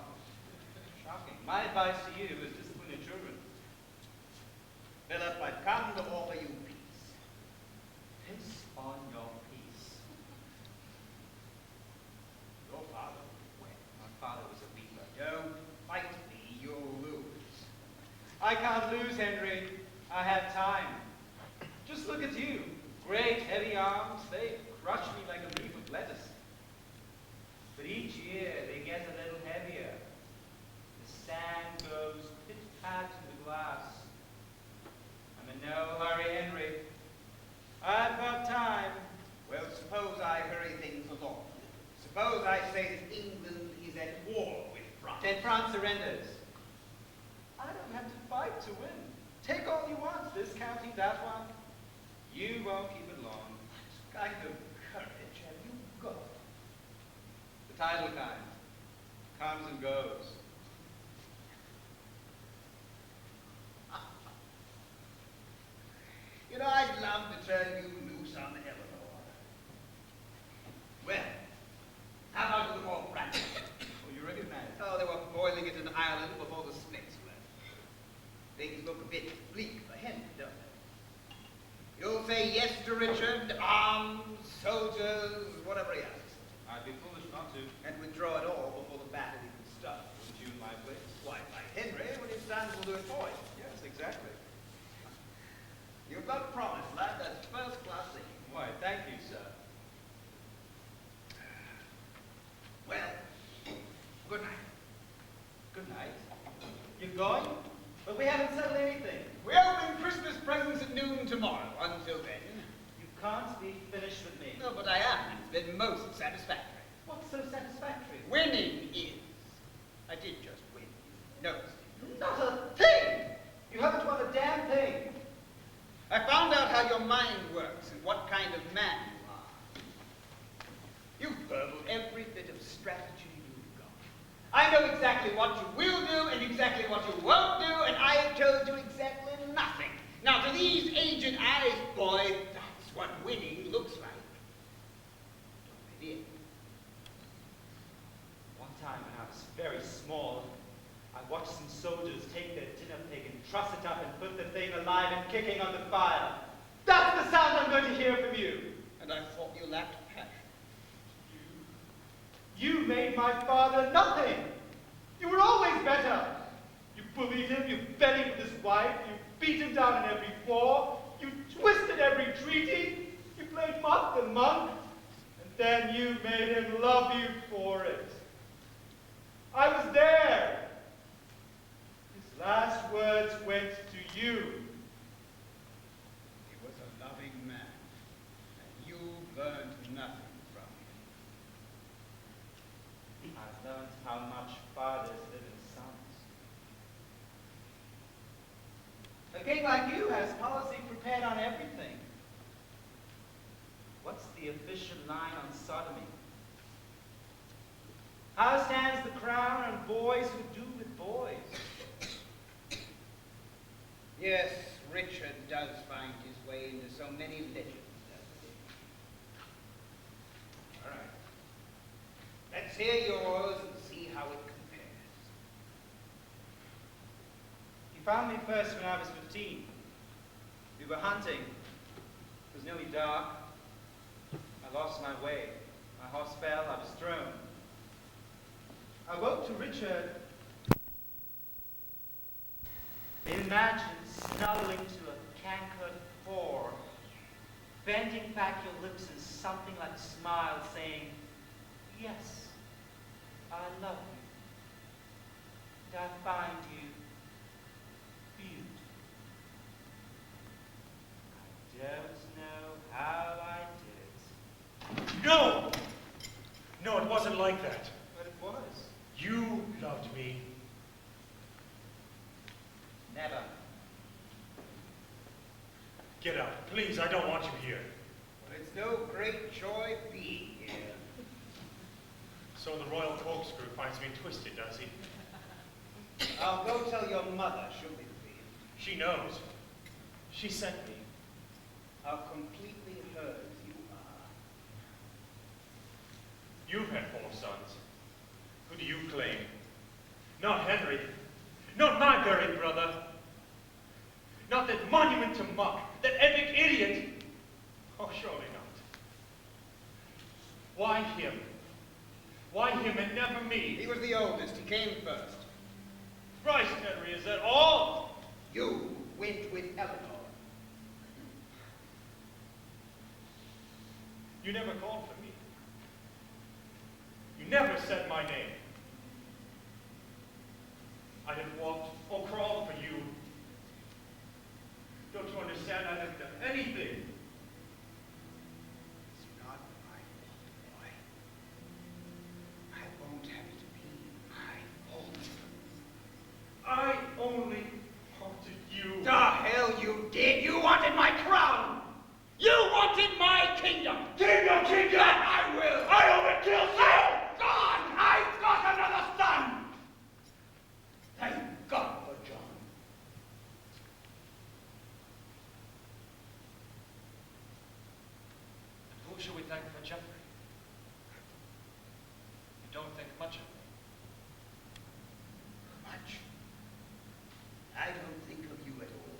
Shocking. My advice to you is discipline your children. Philip, I've come to offer you peace. Piss on your peace. Your father, well, My father was a beaver. don't fight me, you'll lose. I can't lose, Henry. I have time. Just look at you. Great, heavy arms. They crush me like a leaf of lettuce. But each year they get a little heavier. The sand goes pit-pat in the glass. I'm in no hurry, Henry. I've got time. Well, suppose I hurry things along. Suppose I say that England is at war with France. Then France surrenders. I don't have to fight to win. Take all you want, this county, that one. You won't keep it long. What kind of courage have you got? Tidal kind. Comes and goes. You know, I'd love to turn you loose on Eleanor. Well, how about a little more practical? Oh, you recognize? Oh, they were boiling it in Ireland before the Smiths left. Things look a bit bleak for Henry, don't they? You'll say yes to Richard, arms, soldiers, whatever he asks. I'd be foolish not to. And withdraw it all before the battle even starts. Wouldn't you in my place? Why, like Henry, when he stands, will do it for you. Yes, exactly. You've got promise, lad. That's first-class thinking. Why, thank you, sir. Well, good night. Good night. You're going? But we haven't settled anything. We're opening Christmas presents at noon tomorrow. Until then. You can't be finished with me. No, but I am. It's been most satisfactory. What's so satisfactory? Winning is. I did just win. Notice. Not a thing! You haven't won a damn thing. I found out how your mind works and what kind of man you are. You've burbled every bit of strategy you've got. I know exactly what you will do and exactly what you won't do, and I have told you exactly nothing. Now, to these aged eyes, boy, that's what winning looks like. Don't be it. One time when I was very small, I watched some soldiers take their dinner pig and truss it up and put the thing alive and kicking on the fire. That's the sound I'm going to hear from you. And I thought you lacked passion. You made my father nothing. You were always better. You bullied him, you fed him with his wife, you beat him down in every war, you twisted every treaty, you played mock the monk, and then you made him love you for it. I was there. His last words went to you. He was a loving man, and you learned nothing from him. I learned how much fathers live in sons. A king like you has policy prepared on everything. What's the official line on sodomy? How stands the crown on boys who do with boys? Yes, Richard does find his way into so many legends, doesn't he? All right. Let's hear yours and see how it compares. He found me first when I was 15. We were hunting. It was nearly dark. I lost my way. My horse fell. I was thrown. I woke to Richard. Imagine snuggling to a cankered whore, bending back your lips in something like a smile, saying, yes, I love you, and I find you beautiful. I don't know how I did it. No! No, it wasn't like that. But it was. You loved me. Never. Get out, please. I don't want you here. Well, it's no great joy being here. So the royal corkscrew finds me twisted, does he? I'll go tell your mother. She'll be pleased. She knows. She sent me. How completely hers you are. You've had 4 sons. Who do you claim? Not Henry. Not my buried brother. Not that monument to muck. That epic idiot. Oh, surely not. Why him? Why him and never me? He was the oldest. He came first. Christ, Henry, is that all? You went with Eleanor. You never called for me. You never said my name. I'd have walked or crawled for you. Don't you understand? I'd have done anything. It's not my fault, boy. I won't have it be my fault. I only wanted you. The hell you did! You wanted my crown! You wanted my kingdom! Kingdom! That I will! I overkill you! God! thank for Geoffrey. You don't think much of me. Much? I don't think of you at all.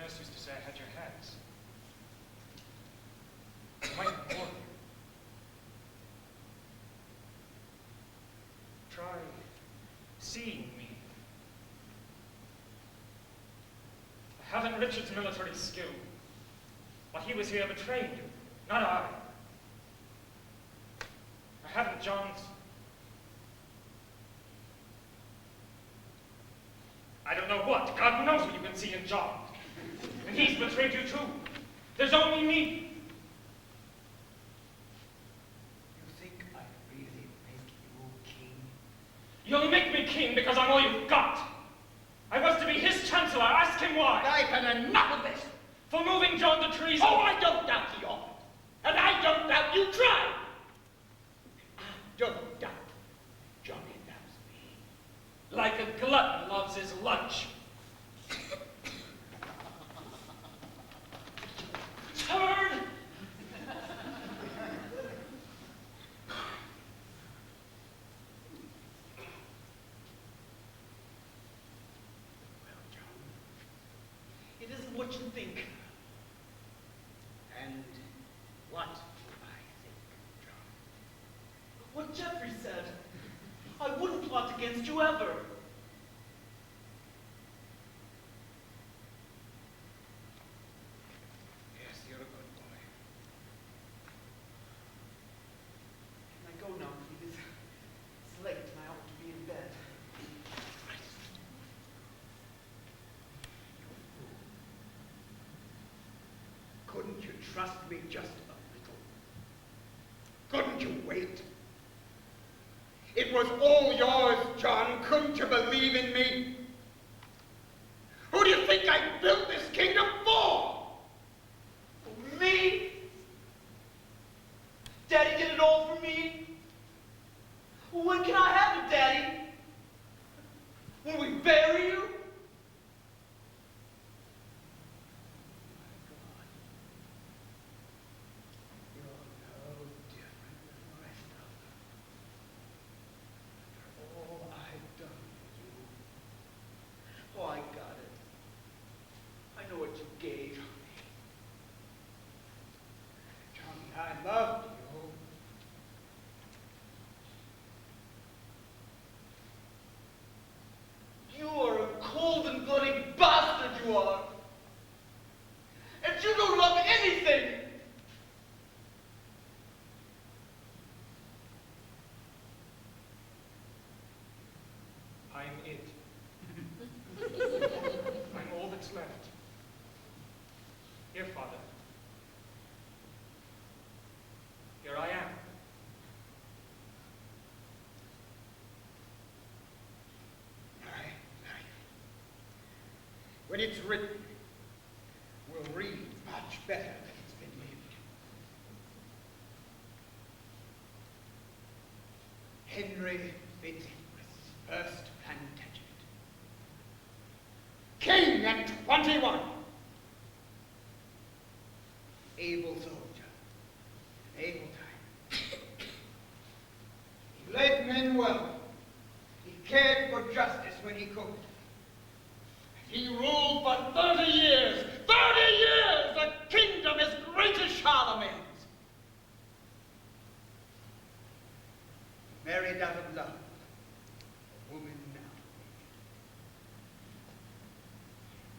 Nurse used to say I had your hands. I might have warned you. Try seeing me. I haven't Richard's military skill. While he was here betrayed you, not I. I haven't John's. I don't know what. God knows what you can see in John. And he's betrayed you too. There's only me. You think I really make you king? You'll make me king because I'm all you've got. I was to be his chancellor. Ask him why. I've had enough of this. For moving John to treason. Oh, I don't doubt he offered. And I don't doubt you tried. I don't doubt Johnny loves me. Like a glutton loves his lunch. Turn! It isn't what you think. And what do I think, John? What Geoffrey said. I wouldn't plot against you ever. Yes, you're a good boy. Can I go now, please? It's late and I ought to be in bed. Couldn't you trust me just a little? Couldn't you wait? It was all yours, John. Couldn't you believe in me? Who do you think I built this kingdom for? Me? Daddy did it all for me? When can I have it, Daddy? When we bury you? You're no different than the rest of them. After all I've done for you. Oh, I got it. I know what you gave. Johnny, I loved you. You are a cold and bloody bastard, you are. And you don't love anything. I'm it. I'm all that's left. Here, Father. Here I am. My life. When it's written, we'll read much better than it's been lived. Henry fits in with his first Plantagenet. King at 21. Able soldier. Able time. He led men well. He cared for justice when he could. He ruled for 30 years. 30 years! A kingdom as great as Charlemagne's. Married out of love. A woman now.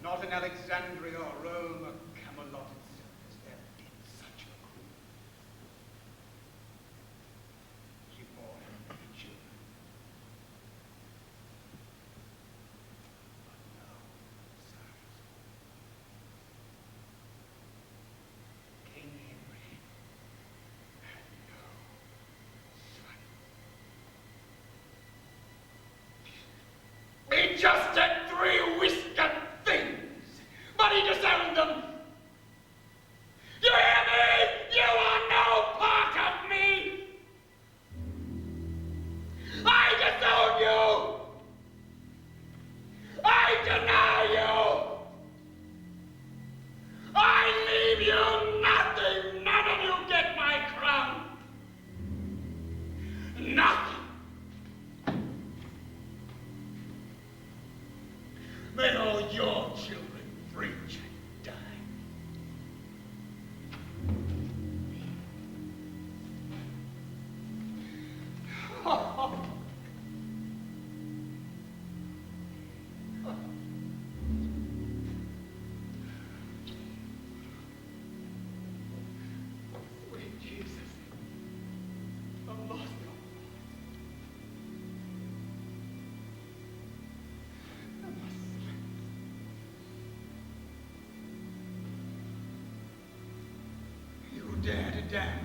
Not in Alexandria or Rome or Camelot itself has there been such a queen. She bore him many children. But no sons. King Henry had no son. He just had 3 whiskered things, but he disowned them. You hear me? You are no part of me. I disown you. I deny you. damned.